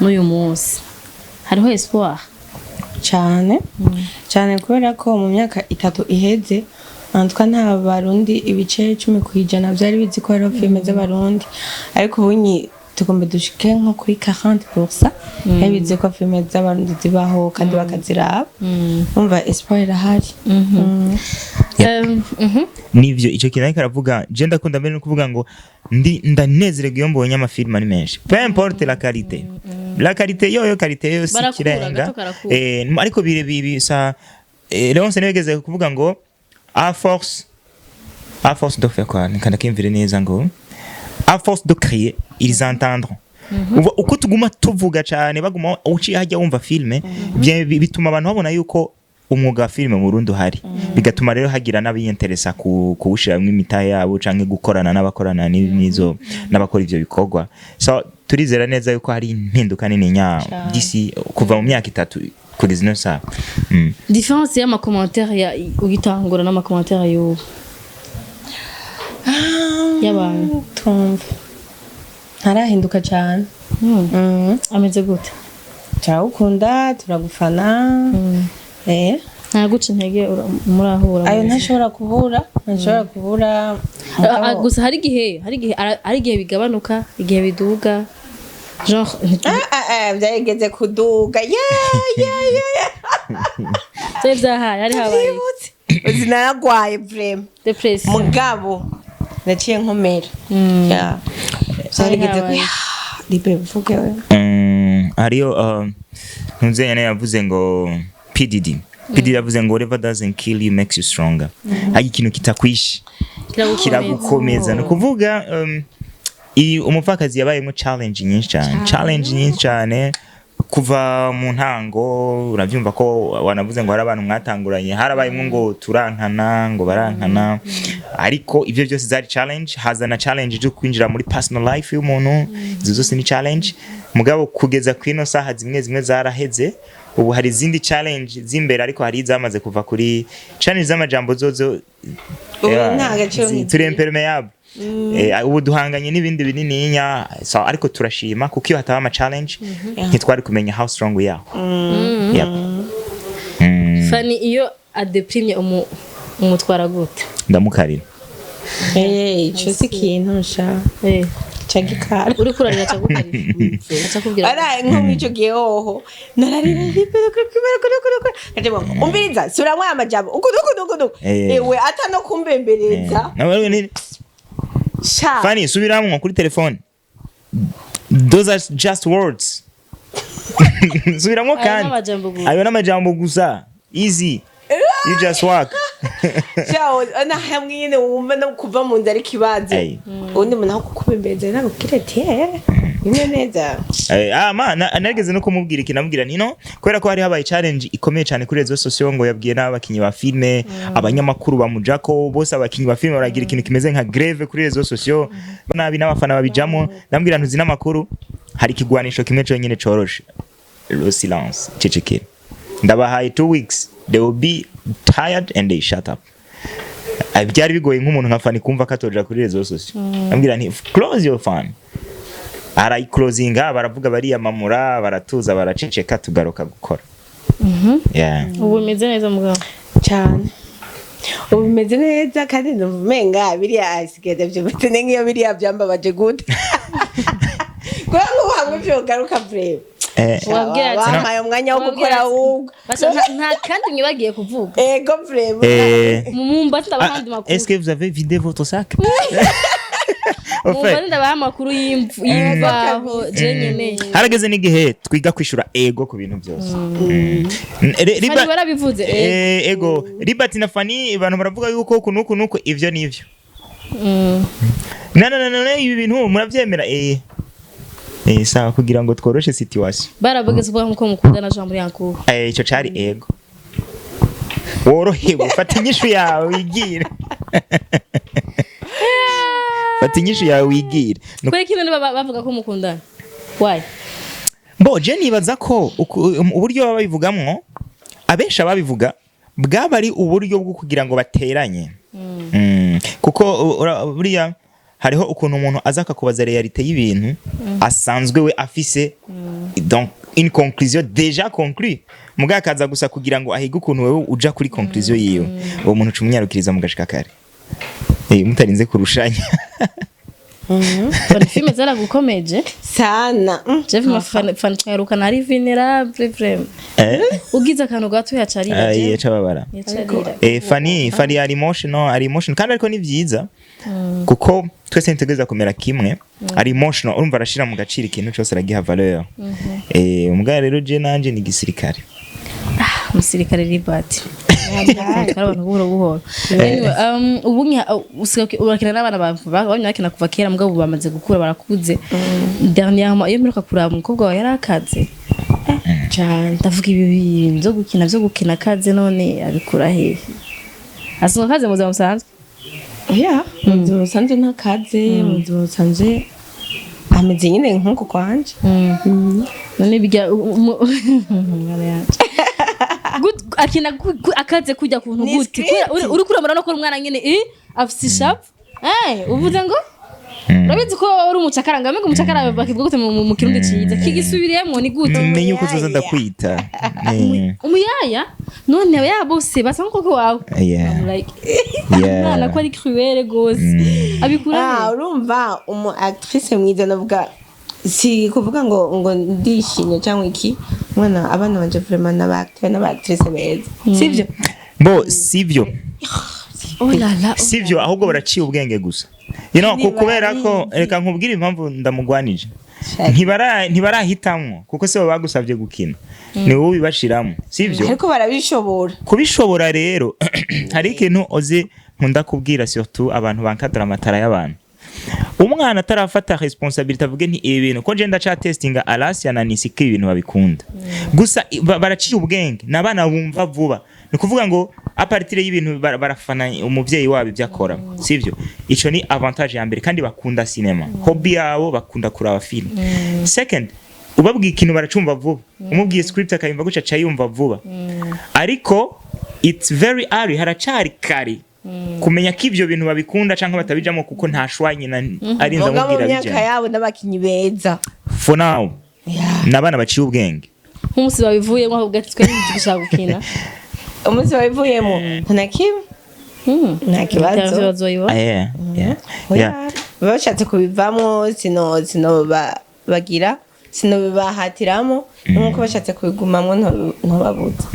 n'uyu munsi hariho espoir cyane kubera ko mu myaka 3 iheze antwa nta barundi ibice 10% byari bizi ko hariho filme z'abarundi ariko ubunyi tugomba dushike nko kuri 40% yabize ko filme z'abarundi zibaho kandi bakaziraba umva espoir irahari nivyo ico kintu karavuga je ndakunda mbere no kuvuga ngo ndanezerega iyo mbonye amafilm ari menshi peu importe la qualité yo qualité yo sikirenga ariko bisa Leonce negeze kuvuga ngo à force de faire quoi nikanda kimvire neza ngo à force de crier ils entendront uko tuguma tuvuga cyane baguma uci hajya wumva filme bituma abantu babona yuko umwuga wa filme mu Burundi hari bigatuma rero hagira n'abiyinteresa kuwushiramwe imitahe yabo canke gukorana n'abakorana n'izo n'abakora ivyo bikorwa so turizera neza yuko hari impinduka nini nya disi kuva mu myaka 3 kuri zino saa différence y'ama commentaire ugitangura n'ama commentaire yo y'abantu tumva harahinduka cyane ameze gute turawukunda turagufana ntaguca intege murahura ayo ntashobora kubura gusa hari igihe bigabanuka igihe biduga genre byageze kuduga so byahaye ari habaye uzinaragwaye vraiment depression mugabo naciye nkomera byageze ku Libert vuge hariyo ntunzenya yavuze ngo PDD yavuze ngo whatever doesn't kill you makes you stronger hari ikintu kitakwishe kiragukomeza no kuvuga umupfakazi yabayemo challenge nyinshi cyane kuva mu ntango uravyumva ko wanavuze ngo hari abantu mwatanguranye harabayemo ngo turankana ngo barankana ariko ivyo byose zari challenge hazana challenge cyo kwinjira muri personal life y'umuntu zose ni challenge mugabo kugeza kwino saha zimwe zaraheze ubu hari izindi challenge zimbere ariko hari izamaze kuva kuri challenge z'amajambo zozo turi impermeable ubu duhanganye n'ibindi binini nya so ariko turashima kuko iyo hataba ama challenge ntitwari kumenya how strong we are. Fanny iyo adeprimye umutwara gute ndamukarira cyo si kintu sha chagikara uri kurarira chagukarira achakubwira ara nko mwico giyeho nararira Libert kuri ndimo umbiriza suramwe amajabo ukudukudukudu ewe atano kumbembereza Fanny subiramwe kuri telefone those are just words subiramwe kandi ayo n'amajambo gusa easy you just walk ciao ana hamwe nyine wumva no kuva mu nzara kibazo undi muntu akukubembeza nakukirete ine neza narigeze no kumubwira ikinamubwira nino kubera ko hari habaye challenge ikomeye cyane kuri rezo sosiyo ngo yabwiye n'abakinyi ba filme abanyamakuru bamujako bose abakinyi ba filme baragira ikintu kimeze nka greve kuri rezo sosiyo nabi n'abafana babijamo ndambwira ntuzi n'amakuru hari kigwanisho kimwe cyo nyine coroshe le silence cecekere ndabahaye 2 weeks they will be tired and they shut up byari bigoye nk'umuntu nka Fanny kumva katoja kuri rezo sosiyo ndambwira nti close your fan arayi closinga baravuga bari yamamura baratuza baraceceka tugaruka gukora ubu meze neza mugabo cyane ubu meze neza kandi ndumvenga biriya asigede byo bitene ngiyo biriya byambabaje gute kwa ngo hamwe byo garuka breve wabwira ati wamaye umwanya wo gukora ahubwo nta kandi mwibagiye kuvuga ego breve mumba tabahandi makuru est-ce que vous avez vidé votre sac mumba ndabaha amakuru y'imvaho je nyene harageze n'igihe twiga kwishura ego ku bintu byose riba barabivuze ego Libert na Fanny abantu baravuga yuko kunuko ivyo nivyo na ibi bintu muravyemera sawa kugira ngo tworoshe situation barabageze kuvuga nko mukundana Jean muri yankuba ico cari ego worohewe fata inyishu yawe wigire fata inyishu yawe wigire kwa kintu bavuga ko mukundana why bo je nibaza ko uburyo babivugamwo abesha babivuga bwaba ari uburyo bwo kugira ngo bateranye kuko buriya hariho ukuntu umuntu azaka kubaza realite y'ibintu asanzwe we afise donc une conclusion déjà conclue mugakaza gusa kugira ngo ahige ukuntu wewe uja kuri conclusion yiwe uwo muntu cumunyarukiriza mu gashika kare mutarinze kurushanya filme zara gukomeje sana Jeff Fanny twirukana ari vulnerable vraiment ugize akantu gato yacarira je yacababara Fanny ari emotional kandi ariko ni vyiza kuko twese ntegeza kumera kimwe ari emotional urumva arashira mu gaciro ikintu cyose aragiha valeur umugabo rero je nanje ni gisirikare umusirikare Libert abantu buhoro ubu urakina n'abana bakina kuva kera mugabo bamaze gukura barakuze dernièrement iyo mperuka kuraba umukobwa wawe yarakaze cyane ndavuga ibi bintu byo gukina akaze none abikura hehe asunga akaze mu buzima busanzwe mu busanzwe ntakaze mu busanzwe ameze nyine nk'uko kwanje none bijya akina akaze kujya kuntu gute uri kuramura no ko umwana nyine afise ishap uvuze ngo urabizi ko uri umucakara ngamwe umucakara bakivuga gute mu kirundi ciza kigisubiriyemo ni gute menye uko uzoza ndakwita umuyaya none ya bose basanga koko wawe like na ko ari cruel gose abikura urumva umu actrice mwiza navuga si kuvuga ngo ndishimye cyangwa iki mwana abana banje vraiment n'abactrice beza sivyo bo sivyo la sivyo ahubwo baraciye ubwenge gusa kubera ko reka nkubwire impamvu ndamugwanije ntibarahitamwo kuko se bagusavye gukina ni wowe bibashiramo sivyo ariko barabishobora kubishobora rero hari ikintu oze nkunda kubwira surtout abantu bankadra amatara y'abantu umwana atarafata responsabilité avuge nti ibi bintu ko je ndaca testinga Alasia na Nisiki ibintu babikunda gusa baraciye ubwenge nabana bumva vuba ni kuvuga ngo a partir y'ibintu barafana umuvyeyi wabo byakora sivyo ico ni avantage ya mbere kandi bakunda cinema hobby yabo bakunda kuraba film second ubabwiye ikintu baracumva vuba umubwiye script akayumva guca cayumva vuba ariko it's very early haracari kari kumenya ko ivyo bintu babikunda canke batabijamo kuko nta shwanye na arinza mubwira bijya myaka yabo n'abakinyi beza for now nabana baciye ubwenge nk'umusi babivuyemo ahubwo ati twe n'igishaka gukina umusi babivuyemo ntakiba nta kibazo bashatse kubivamo sino bagira sino bibahatiramo nkuko bashatse kubigumamo ntobabuze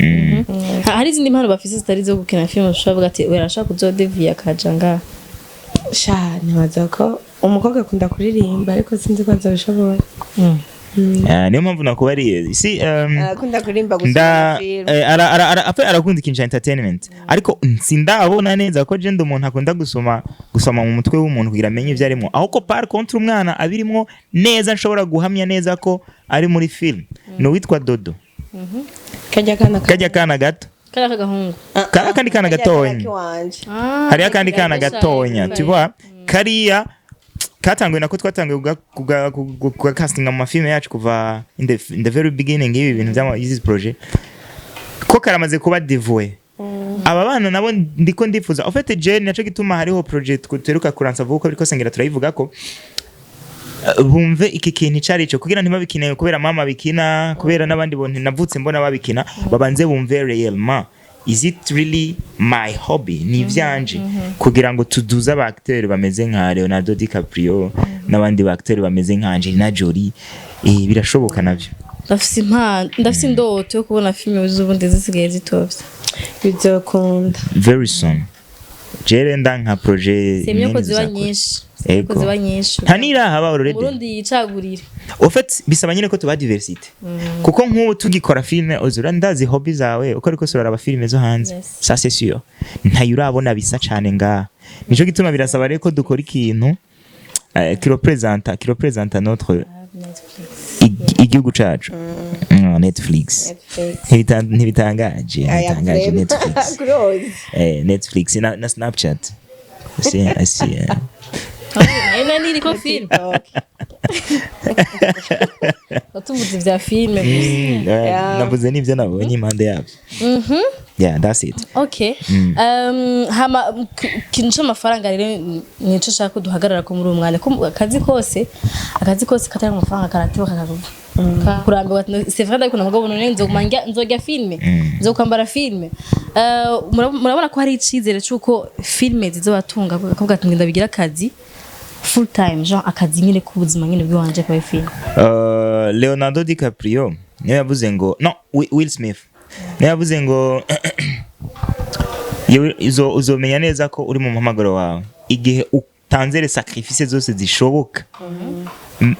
hari izindi mpano bafise zitari zo gukina film ushobora ati urashaka kuzodevia akajanga sha ntibaza ko umukobwa akunda kuririmba ariko sinzi ko azabishobora niyo mpamvu nakubariye si akunda kurimba gusoma nda film arakunda ikintu cya entertainment ariko sindabona neza ko je umuntu akunda gusoma mu mutwe w'umuntu kugira amenye ibyo arimo aho ko par contre umwana abirimo neza nshobora guhamya neza ko ari muri film no witwa Dodo kajya kana gato kara gahungu kandi kana gatonya hari akandi kana gatonya tubwa kariya katanguye nako twatanguye kuga casting mu mafilme yacu kuva in the very beginning ibi bintu by'ama this project ko karamaze kuba devoye aba bana nabo ndiko ndifuza en fait je naco gituma hariho project kuteruka kuransa vuko ariko sengera turayivuga ko bumve iki kintu cari cyo kugira ntibabikineye kubera mama bikina kubera nabandi bonte navutse mbona babikina babanze bumve réellement is it really my hobby ni vyanje kugira ngo tuduze aba acteurs bameze nka Leonardo DiCaprio nabandi ba acteurs bameze nka Angelina Jolie birashoboka navyo ndafise indoto yo kubona filime z'ubundi zisigaye zitovye bizokunda very soon jere ndanka projet semye ko ziba nyinshi ko ziba nyinshi ntanira haba already Burundi yicagurira au fait bisaba nyine ko tuba diversity kuko nk'ubu tugikora filme uzura ndazi hobby zawe uko ariko surara aba filme zo hanze ça c'est sûr ntayurabona bisa cyane nga nico gituma birasaba rero ko dukora ikintu qui représente notre igihugu cacu Netflix ntibitangaje Netflix Netflix na Snapchat I see ena niri ko film Watuvuze vya filme navuze nivyo nabonye impande yavyo yeah that's it okay hama kintu cy'amafaranga rero nico shaka duhagarara ko muri umwanya ko akazi kose katari amafaranga karatewe kakavuga kurambirwa c'est vrai ariko nabwo bonone nzogya filme nzokwambara filme murabona ko hari icizere cyuko filme zizobatunga kuvuga ati ndabigira akazi full time genre akazi nyine kubuzima nyine bwanje kwa film Leonardo DiCaprio niyo yavuze ngo no Will Smith niyo yavuze ngo uzomenya neza ko uri mu mpamagaro wawe igihe utanzere sacrifice zose zishoboka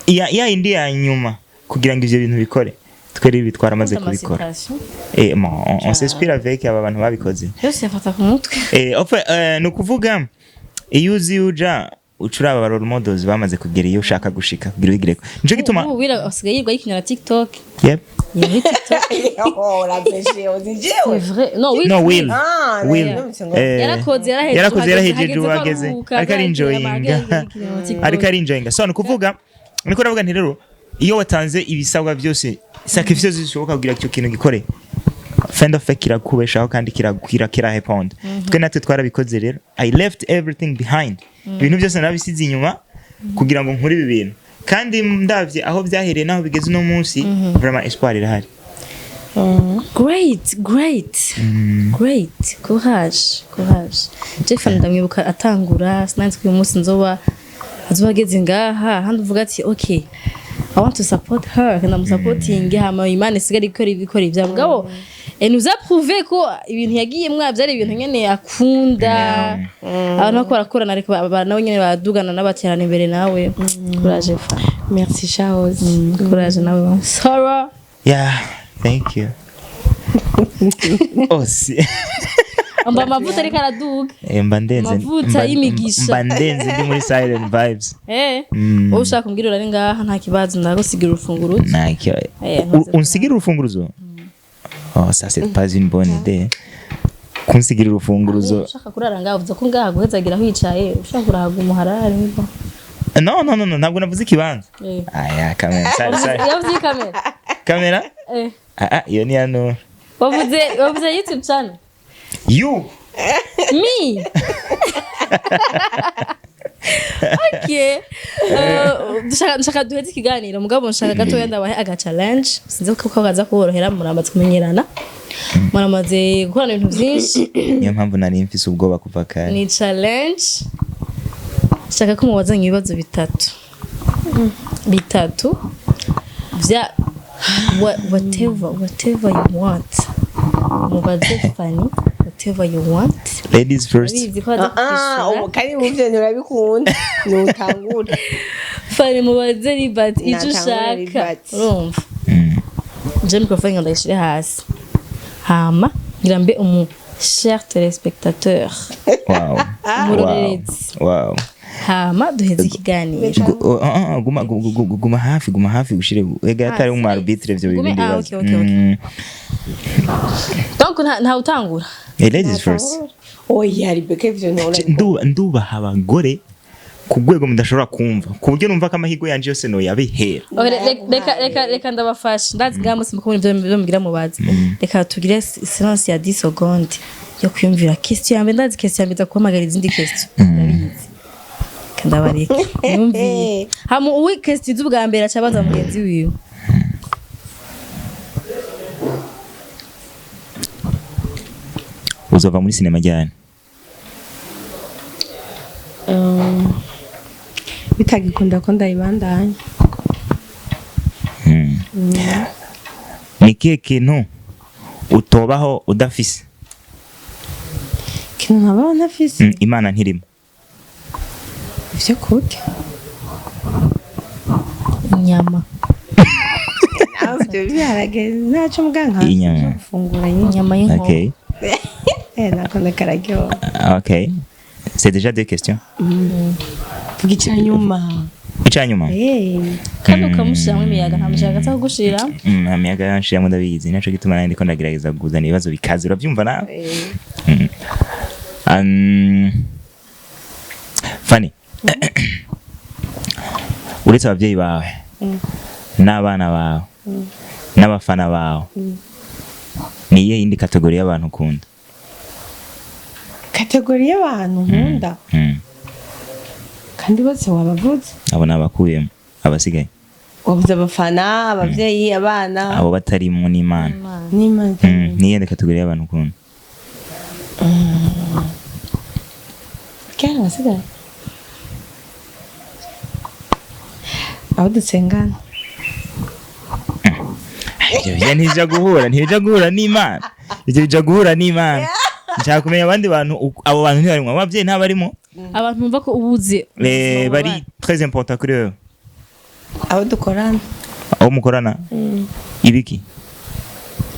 ya indi ya nyuma kugira ngo ivyo bintu bikore twere bitwara maze kubikora on s'inspire avec aba bantu babikoze yose yafata ku mutwe no kuvuga iyo uzi uja ucuraba ba role models bamaze kugera iyo ushaka gushika kugira igireko nico gituma wira asigaye yirwa yikinyana TikTok yep yiri TikTok oh la péché on dit c'est vrai no Will yarakoze yarahejeje wageze ariko enjoying so no kuvuga niko navuga nti rero iyo watanze ibisabwa byose sacrifice zishoboka kugira cyo kintu gikore fend of fake irakubeshaho kandi kira répondre twe natwe twarabikoze rero I left everything behind ibintu byose nabisize inyuma kugira ngo nkuri ibi bintu kandi ndavye aho byahereye naho bigeze no munsi vraiment espoir irahari great courage Jeff ndamwibuka atangura sinanze ko uyu munsi azobageze ngaha handi uvuga ati okay I want to support her and I'm supporting hama Imana sigari ikora ibya bwabo nous a prouvé ko ibintu yagiye mwabyari ibintu nyene akunda abantu bakora korana ariko nawe nyene badugana n'abaterana imbere nawe courage fa merci Charles courage nawe Sarah yeah thank you si amba mavuta ariko araduga mbandenze mavuta y'imigisha mbandenze ndi muri silent vibes ushaka kumbwira ari ngaha nta kibazo ndagusigira urufunguruzo nakyo unsigira urufunguruzo ça c'est pas une bonne idée kunsigira urufunguruzo ushaka kurara ngaho uvuze ko ngaha guhezagira hicaye ushaka kurahaga umuharari niba no ntabwo navuze ikibanza aya kamera sorry yavuze kamera iyo ni hano wavuze YouTube channel you me okay nshaka duheze ikiganiro mugabo nshaka gato yenda bahe aga challenge sinzi ko kaza korohera muramaze kumenyerana muramaze gukorana ibintu byinshi niyo mpamvu nari mfise ubwoba kuva kare ni challenge nshaka ko mubazanye ibibazo bitatu bya whatever you want mubaze Fanny whatever you want ladies first kari muvyo nurabikunda nutangura Fanny mubaze Libert icyo ushaka urumva je microphone ndayishire hasi hama ngira mbe cher téléspectateur wow hama duheze ikiganiro guma hafi gushire ega atari mu arbitre ivyo bibindi bibazo donc nta utangura ladies first oya Libert ivyo nduba abagore ku rwego mudashobora kumva ku buryo numva ko amahigo yanje yose no yabihera reka ndabafasha ndazi gamusi mukubona ibyo mugira mubazi reka tugire silence ya 10 secondes yo kwiyumvira question yambe ndazi question yambe zakuhamagara izindi question ndabizi kandabareke yumviye hamu uwi question z'ubwa mbere acabaza mugenzi wiwe uzova muri sinema ryane bitagikunda ko ndayibandanya ni kihe kintu utobaho udafise kintu ntabaho ntafise imana ntirimo ivyo kurya inyama avyo biharage naco muganka gufungura inyama y'inkoko okay nakunda karagyo okay c'est déjà deux questions Icyanyuma kandi ukamushyiramo imiyaga ntamushaka atako gushira imiyaga yanshiramo ndabizi naco gituma nandi ko ndagerageza kuzana ibibazo bikaze urabyumva nawe Fanny uretse abavyeyi bawe n'abana bawe n'abafana bawe niye indi kategori y'abantu ukunda kategori y'abantu nkunda kandi bose wabavuze abo nabakuyemo abasigaye wavuze abafana abavyeyi abana abo batari mu n'Imana niye indi kategori y'abantu ukunda cyane basigaye abo dusengana ibyo ntijya guhura n'Imana ibyo bijya guhura n'Imana nshaka kumenya abandi bantu abo bantu ntibarimo abavyeyi ntabarimo abantu bumva ko ubuze bari très important kuri eux abo dukorana abo mukorana ibiki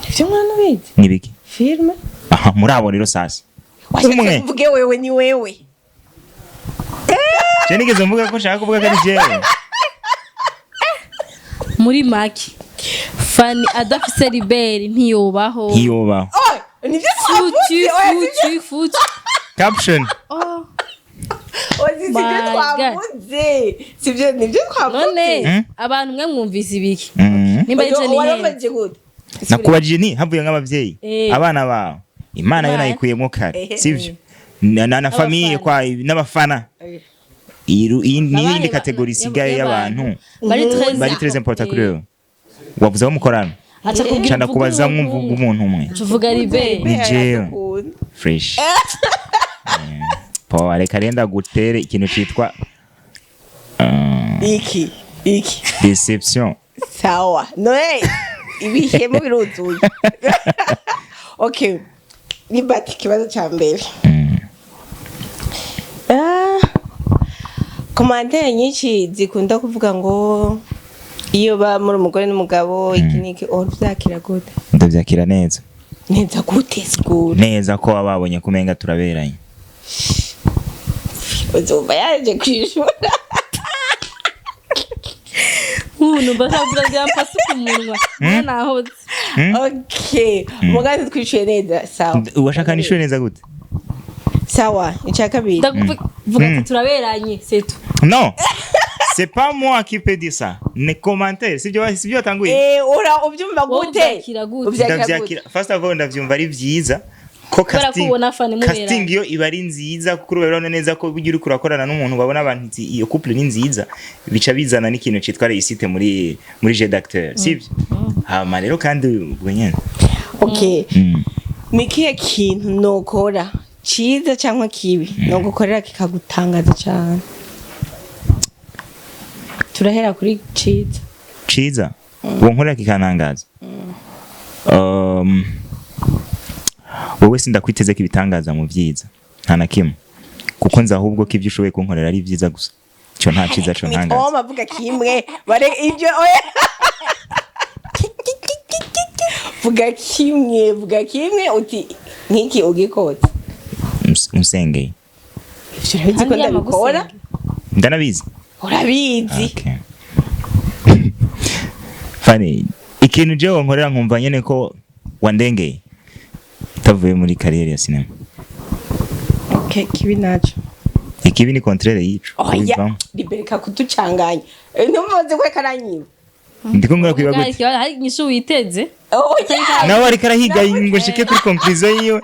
ivyo mwana bize nibiki filme aha muri abo rero sasa umwe mvuge wewe ni wewe je nigeze mvuga ko nshaka kuvuga ko ari jewe muri maki Fanny adafise Libert ntiyobaho nivyo futu caption sivyo nivyo twavuze none abantu mwe mwumvise ibiki nimba ije ni warabaje gute nakubajije ni havuye nk'abavyeyi abana bawe Imana yo nayikuyemo kare sivyo na famille kwa n'abafana iyi ni kategori isigaye y'abantu bari très important kuri eux wavuze aho mukorana cyane kubaza mwumvuga umuntu umwe tuvuga Libert ni jewe fresh po areka renda gutere ikintu citwa iki deception sawa noe ibihemo biruzuye okay Libert kibazo cha mbere komande nyinshi zikunda kuvuga ngo iyo ba muri umugore n'umugabo ikiniki byakira gute ndabyakira neza gute sigura neza ko babonye kumenga turaberanye uzoba yaje kwishura numva ntabwo byamfashe ku munwa naho okay mugande twishuye neza sawa washaka nishuye neza gute sawa icya kabiri vuga ati turaberanye c'est tout non c'est pas moi qui peux dire ça les commentaires sibyo tanguye ura ubyumva gute ubyakira first of all ndavyumva ari vyiza ko casting yo iba ari nziza kuko urabona neza ko bugira ukurakorana n'umuntu babona abantu iyo couple ni nziza bica bizana n'ikintu citwa réussite muri jeu d'acteur sibyo hama rero kandi ubwo nyene okay nikiye kintu nokora ciza cyangwa kibi no gukorera kikagutangaza cyane turahera kuri ciza uwo nkorera kikantangaza wowe sindakwiteze ko ibitangaza mu byiza nta na kimwe kuko nzi ahubwo ko ibyo ushoboye kunkorera ari byiza gusa cyo nta ciza cyo ntangaza mitoma vuga kimwe bare ibyo oya vuga kimwe uti nkiki ugikotse umusengeye urabizi ko ndabikora ndanabizi urabizi okay. Fanny ikintu je wonkorera nkumva nyene ko wandengeye tavuye muri kariyeri ya sinema okay kibi naco ikibi ni contraire yico oya libereka kutucanganya ntumvuze ko karanyiba ndiko ngora kwibaguti hari inyishu witeze nawe ariko arahiga ngo shike kuri conclusion yiwe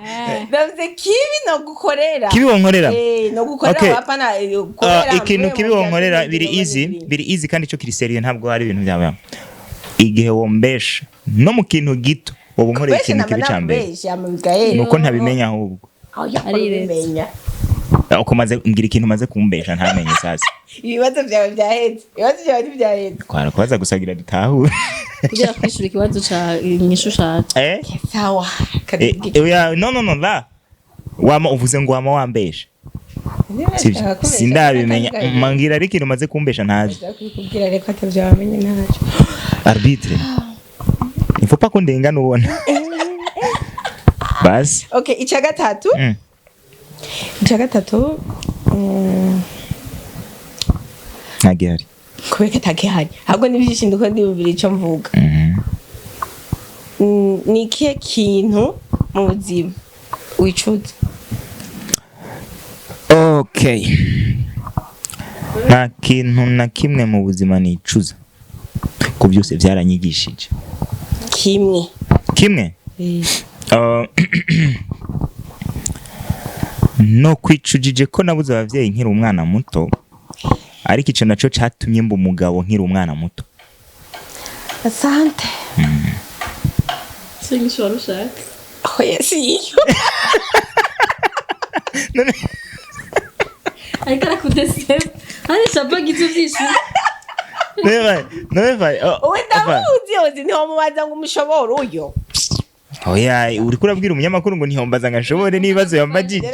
ndavuze kibi no gukorera kibi wonkorera no gukorera hapana gukorera ikintu kibi wonkorera biri easy kandi cyo kiri serious ntabwo hari ibintu byawe igihe wombesha no mu kintu gito wobonkorera ikintu kibi cyambere nuko ntabimenya ahubwo arimenya uko maze ngira ikintu maze kumbesha ntamenye sasa ibibazo byawe byaheze kwara kwaza gusagira dutahure kugira kwishura ikibazo ca inyishu shaje sawa no la wama uvuze ngo wama wambesha sindabimenya mangira ari ikintu maze kumbesha ntazi kubwira reko atavyamenye ntaco arbitre il faut pas qu'on dengane ubona basi okay ica gatatu nagihari kubeka takihari ahubwo nibyinshi ndiko ndibubira ico mvuga ni ikihe kintu mu buzima wicuza okay nta kintu na kimwe mu buzima nicuza ko byose byaranyigishije kimwe no kwicujije ko nabuze abavyeyi nkiri umwana muto ariko ico naco catumye mba umugabo nkiri umwana muto asante sinyishu warushaka oya siyo ariko arakudeseba ari shapa gitu vyishu no vai ndamuzi ozi niho mubaza ngo umushobora uyo oya uri kurabwira umunyamakuru ngo ntihombaza ngashobore nibazo yambagije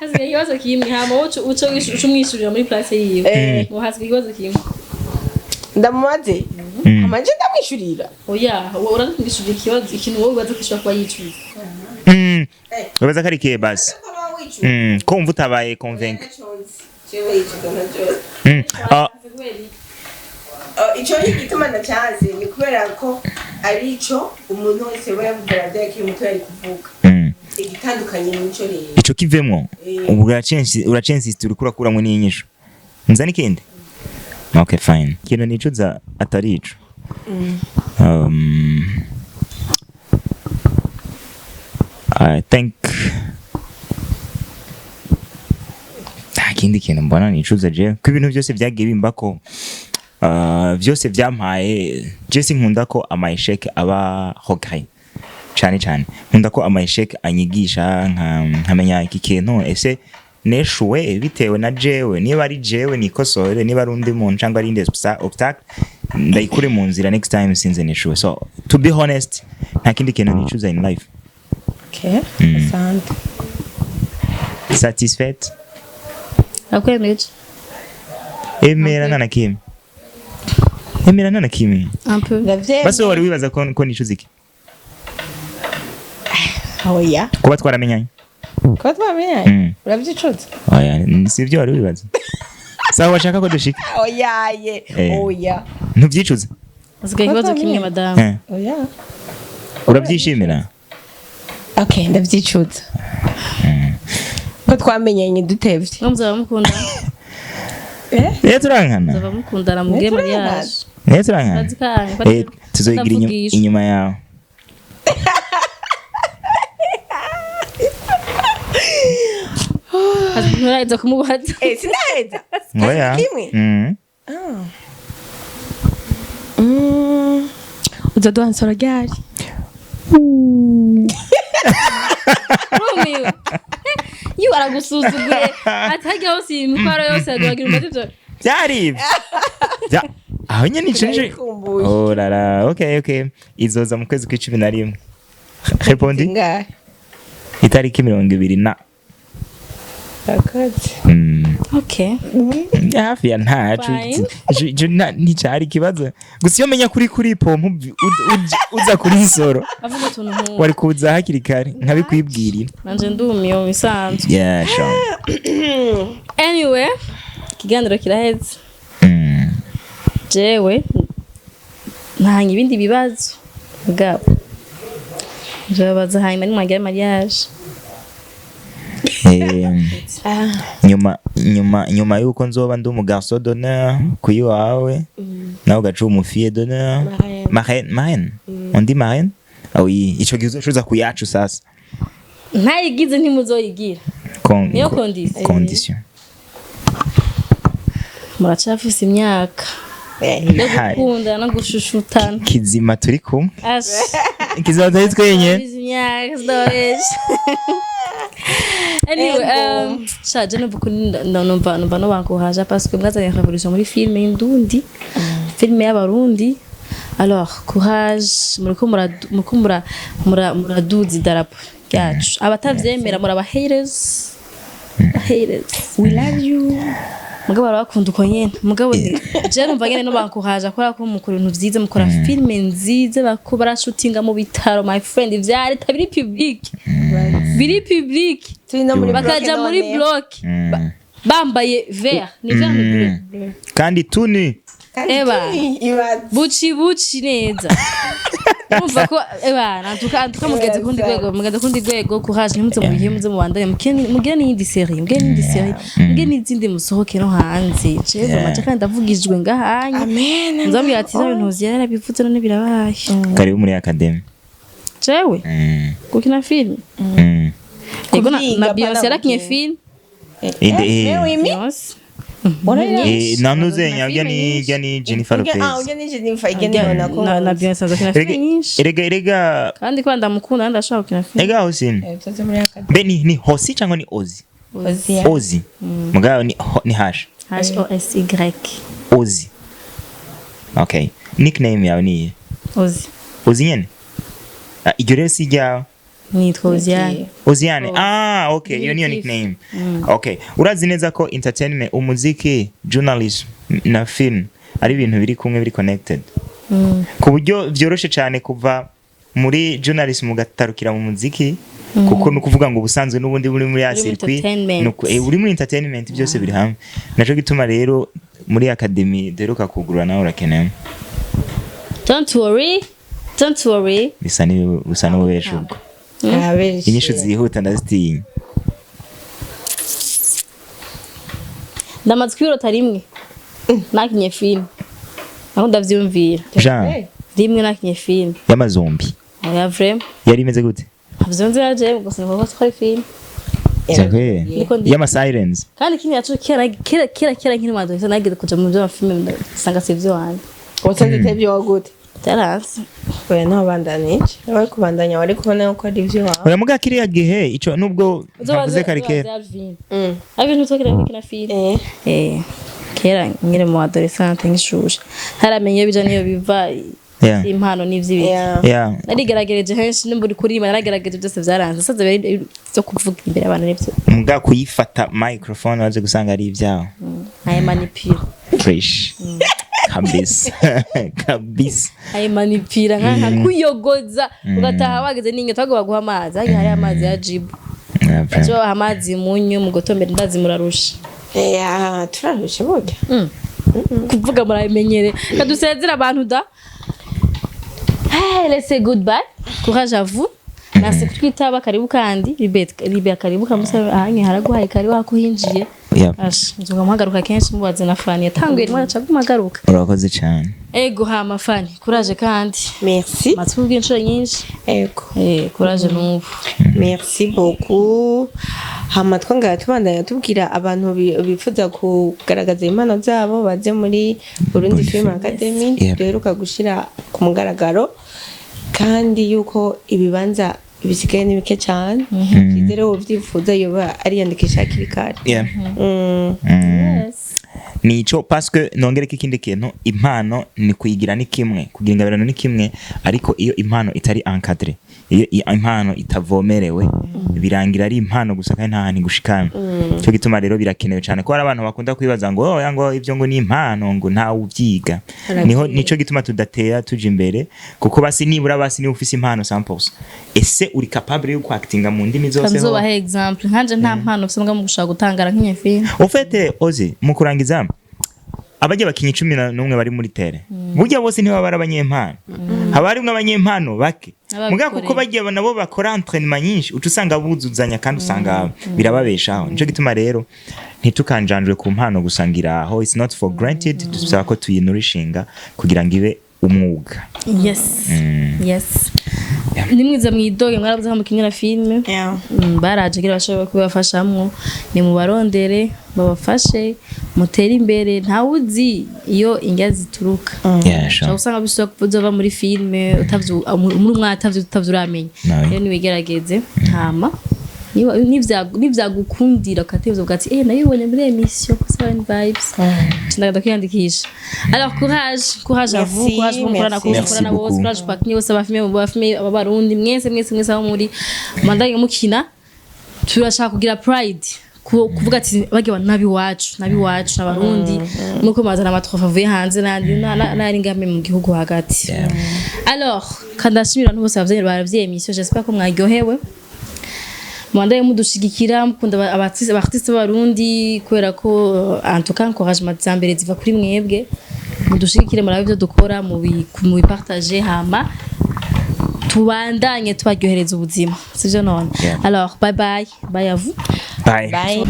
hasigaye ikibazo kimwe hama uco umwishurira muri place yiwe ngo hasigaye ikibazo kimwe ndamubaze amanje ndamwishurira oya uratwishurira ikibazo ikintu wowe ubaza kwishura kuba yicuza ubaza kari kiye basi ko umva utabaye convaincre ico gituma ndacyanze ni kubera ko ari ico umuntu wese we yavugira deki umuto yari kuvuga igitandukanye n'icyo rero ico kivemwo ubu uracensi uri kurakuramwe n'inyisho nzani kindi okay fine kintu nicuza atari ico I think kindi kintu mbona nicuza je ko ibintu byose byagiye bimbako byose byampaye Jesse nkunda ko amayesheke aba hokai cyane nkunda ko amayesheke anyigisha nkamenya iki kintu ese neshuwe bitewe na jewe niba ari jewe nikosore niba ari undi muntu cyangwa ari inde obstacle ndayikure mu nzira next time sinze neshuwe so to be honest nta kindi kintu nicuza in life okay asante satisfied akwemeje emerana na kimwe un peu basi wari wibaza ko nicuza iki oya kuba twaramenyanye urabyicuza oya sivyo wari wibaza sawa washaka ko dushika oya ntubyicuza hasigaye ikibazo kimwe madame oya urabyishimira okay ndabyicuza ko twamenyanye dutevye muzaba mukunda turankana muzaba mukundana mu game mariage turankana tuzoyigira inyuma yawe nturaheza kumubaza sinaheza oya uzoduhansora ryari rumiwe yu aragusuzuguye atajya hose imikoro yose aduhagira umutwe byo byari aho nyene nicanje oh rara okay izoza mu kwezi kwa 11 repondi itariki 20 na akazi Okay. hafi ya ntacu Fine. nticari ikibazo gusa iyo menya kuri pompo uza kuri soro Avuga utuntu nk'ubu. wari kuza hakiri kare nkabikwibwirira Nanje ndumiye mu bisanzwe. yeah sure Anyway, ikiganiro kiraheze. Jewe ntahanye ibindi bibazo bwabo. Jabaza hanyuma ni mwagira mariage. nyuma yuko nzoba ndi umugarso d'honneur kuyi wawe nawe ugaca umufie d'honneur marraine on dit marraine ah oui ico gizo cuza kuyacu sasa Ntayigize ntimuzoyigira. Niyo condition. Muracafise imyaka yo gukunda no gushushutana. Kizima turi kumwe. Kizima turi twenye. Anyway, shaje no bukunda numva no bankuhaje parce que mwazanye revolution muri filme y'indundi. Filme y'abarundi. Alors, courage, muriko muraduza idarapo ryacu. Abatavyemera muri aba haters. We love you. Mugabo barakunda uko nyene. Mugabo je numva nyene no bankuhaje akora ko mukora ibintu vyiza mukora filme nziza bakubara shootinga mu bitaro my friend ivyari tabiri public. Biri public. Bakaja muri block. Bambaye vert, ni vert ni bleu. Kandi tuni. Eba. Buci neza. Umva ko eba nantuka mugeze kundi rwego courage ntimuze mu bihe muze mu bandanye mugire n'indi série mugire n'izindi musohoke no hanze jewe macha kandi ndavugijwe ngahanye nzambira ati zawe ntuzi yarabivuze none birabaye kari muri academy jewe gukina film yego na Beyoncé yarakinye film nanuze nyabya ni Jennifer Lopez na Beyoncé azakina film erega kandi kwa ndamukunda ndashaka gukina film ega Hosini Beni ni Hosi cyangwa ni Ozi Ozi mugabo ni hash HOSY Ozi okay nickname yawe ni Ozi nyene iryo rero si ryawe nitwa Oziane. Oziane. Ah, okay. Iyo niyo nickname. Okay. Urazi neza ko entertainment, umuziki, journalism na film ari ibintu biri kumwe biri connected. Ku buryo byoroshe cyane kuva muri journalism ugatarukira mu muziki kuko nukuvuga ngo ubusanzwe n'ubundi buri muri circuit uri muri entertainment byose biri hamwe. Naco gituma rero muri academy deruka kugurura nawe urakeneye. Don't worry. Bisa n'ububesha ubwo. Inyishu zihuta ndazitinya. Ndamaze kwirota rimwe. Nakinye film. Aho ndavyumvira. Jean. Rimwe nakinye film. Y'amazombi. Ya vraiment. Yari imeze gute? Avyonze yaje gusa ngo twari film. Sakwe. Y'ama sirens. Kandi kinyi yacu kera nkiri mwadoza nageze kuja mu byo film sanga sivyo wanje. Wasanze tebyo gute? Taransi. Oya no bandanije. Wari kubandanya wari kubona uko ari byo wawe. Oya muga kiriya gihe ico nubwo navuze karikera. Abintu twakira kina film. Kera ngire mu adolescente ngishuje. Haramenye bija niyo biva impano n'ivyibi. Narigeragereje henshi nimburi kuri naragerageje byose byaranze. Saze bari byo kuvuga imbere abantu n'ibyo. Muga kuyifata microphone waje gusanga ari ibyaho. Aye manipule. Fresh. kabisa ayi manipira nka kuyogoza ugataha wageze ninge twagoba guha amazi hari amazi ya jibu cyo amazi munyu mugotombera ndazi murarusha turarusha burya kuvuga murabimenyere kadusezera abantu da let's say goodbye courage à vous nasi twitaba karibu kandi Libert karibu kamusa ahanye haraguhaye kari wakuhinjiye nzunga muhagaruka kenshi mubaze na Fanny yatanguye rimwe aca gumagaruka urakoze cyane ego hama Fanny courage kandi merci matubwe inshuro nyinshi ego courage n'ubu merci beaucoup hama twanga tubandanya tubwira abantu bifuza kugaragaza impano zabo baze muri Burundi Film Academy duheruka gushira ku mugaragaro kandi yuko ibibanza bisigaye ni bike cyane rero ubyifuza yoba ariyandikisha hakiri kare yes nico parce que nongereka ikindi kintu impano ni kuyigira ni kimwe kugira ingabirano ni kimwe ariko iyo impano itari encadré iyo impano itavomerewe birangira ari impano gusa kandi nta hantu gushikana cyo gituma rero birakenewe cyane ko hari abantu bakunda kwibaza ngo oh yango ivyo ngo ni impano ngo nta ubyiga nico gituma tudatera tuje imbere kuko basi nibura basi ni ufise impano 100% ese uri capable yo kwactinga mu ndimi zose kanzo bahe example nkanje nta mpano ufise mbwa mu gushaka gutangara nk'inyefilm ufete ozi mu kurangiza abajya bakinyi 11 bari muri tere burya bose ntibaba barabanyempano haba harimwe abanyempano bake muga kuko bagiye nabo bakora entraînement nyinshi utusanga buzuzanya kandi usanga birababeshaho nico gituma rero ntitukanjanjwe ku mpano gusangira aho it's not for granted dusaba ko tuyinurishinga kugira ngo ibe umwuga. Yes nimwiza mwidoge mwarabuze mu kinyira filme baraje kira bashobora kubafashamwo ni mu barondere babafashe mutera imbere ntawuzi iyo ingazi zituruka usanga bishoboka kuzova muri filme muri mwatavyuramenya rero niwegerageze ntama nivyagukundira ukatevye ugati nabibonye muri emission ko Seven Vibes ndagenda kwiyandikisha alors courage à vous courage mukorana kukorana bose courage pakinye bose abafime abarundi mwese aho muri mandage mukina turashaka kugira pride kuvuga ati bagiye nabi wacu n'abarundi nuko mazana amatrofa avuye hanze nari ngame mu gihugu hagati alors kandashimira abantu bose baravye emission j'espère ko mwaryohewe Mwandaye mudushigikira mukunda abartiste barundi kwera ko en tout cas encouragement zambere ziva kuri mwebwe mudushigikire muri byo dukora mu bipartager hama tubandanye tubagyohereza ubuzima sivyo none alors bye à vous bye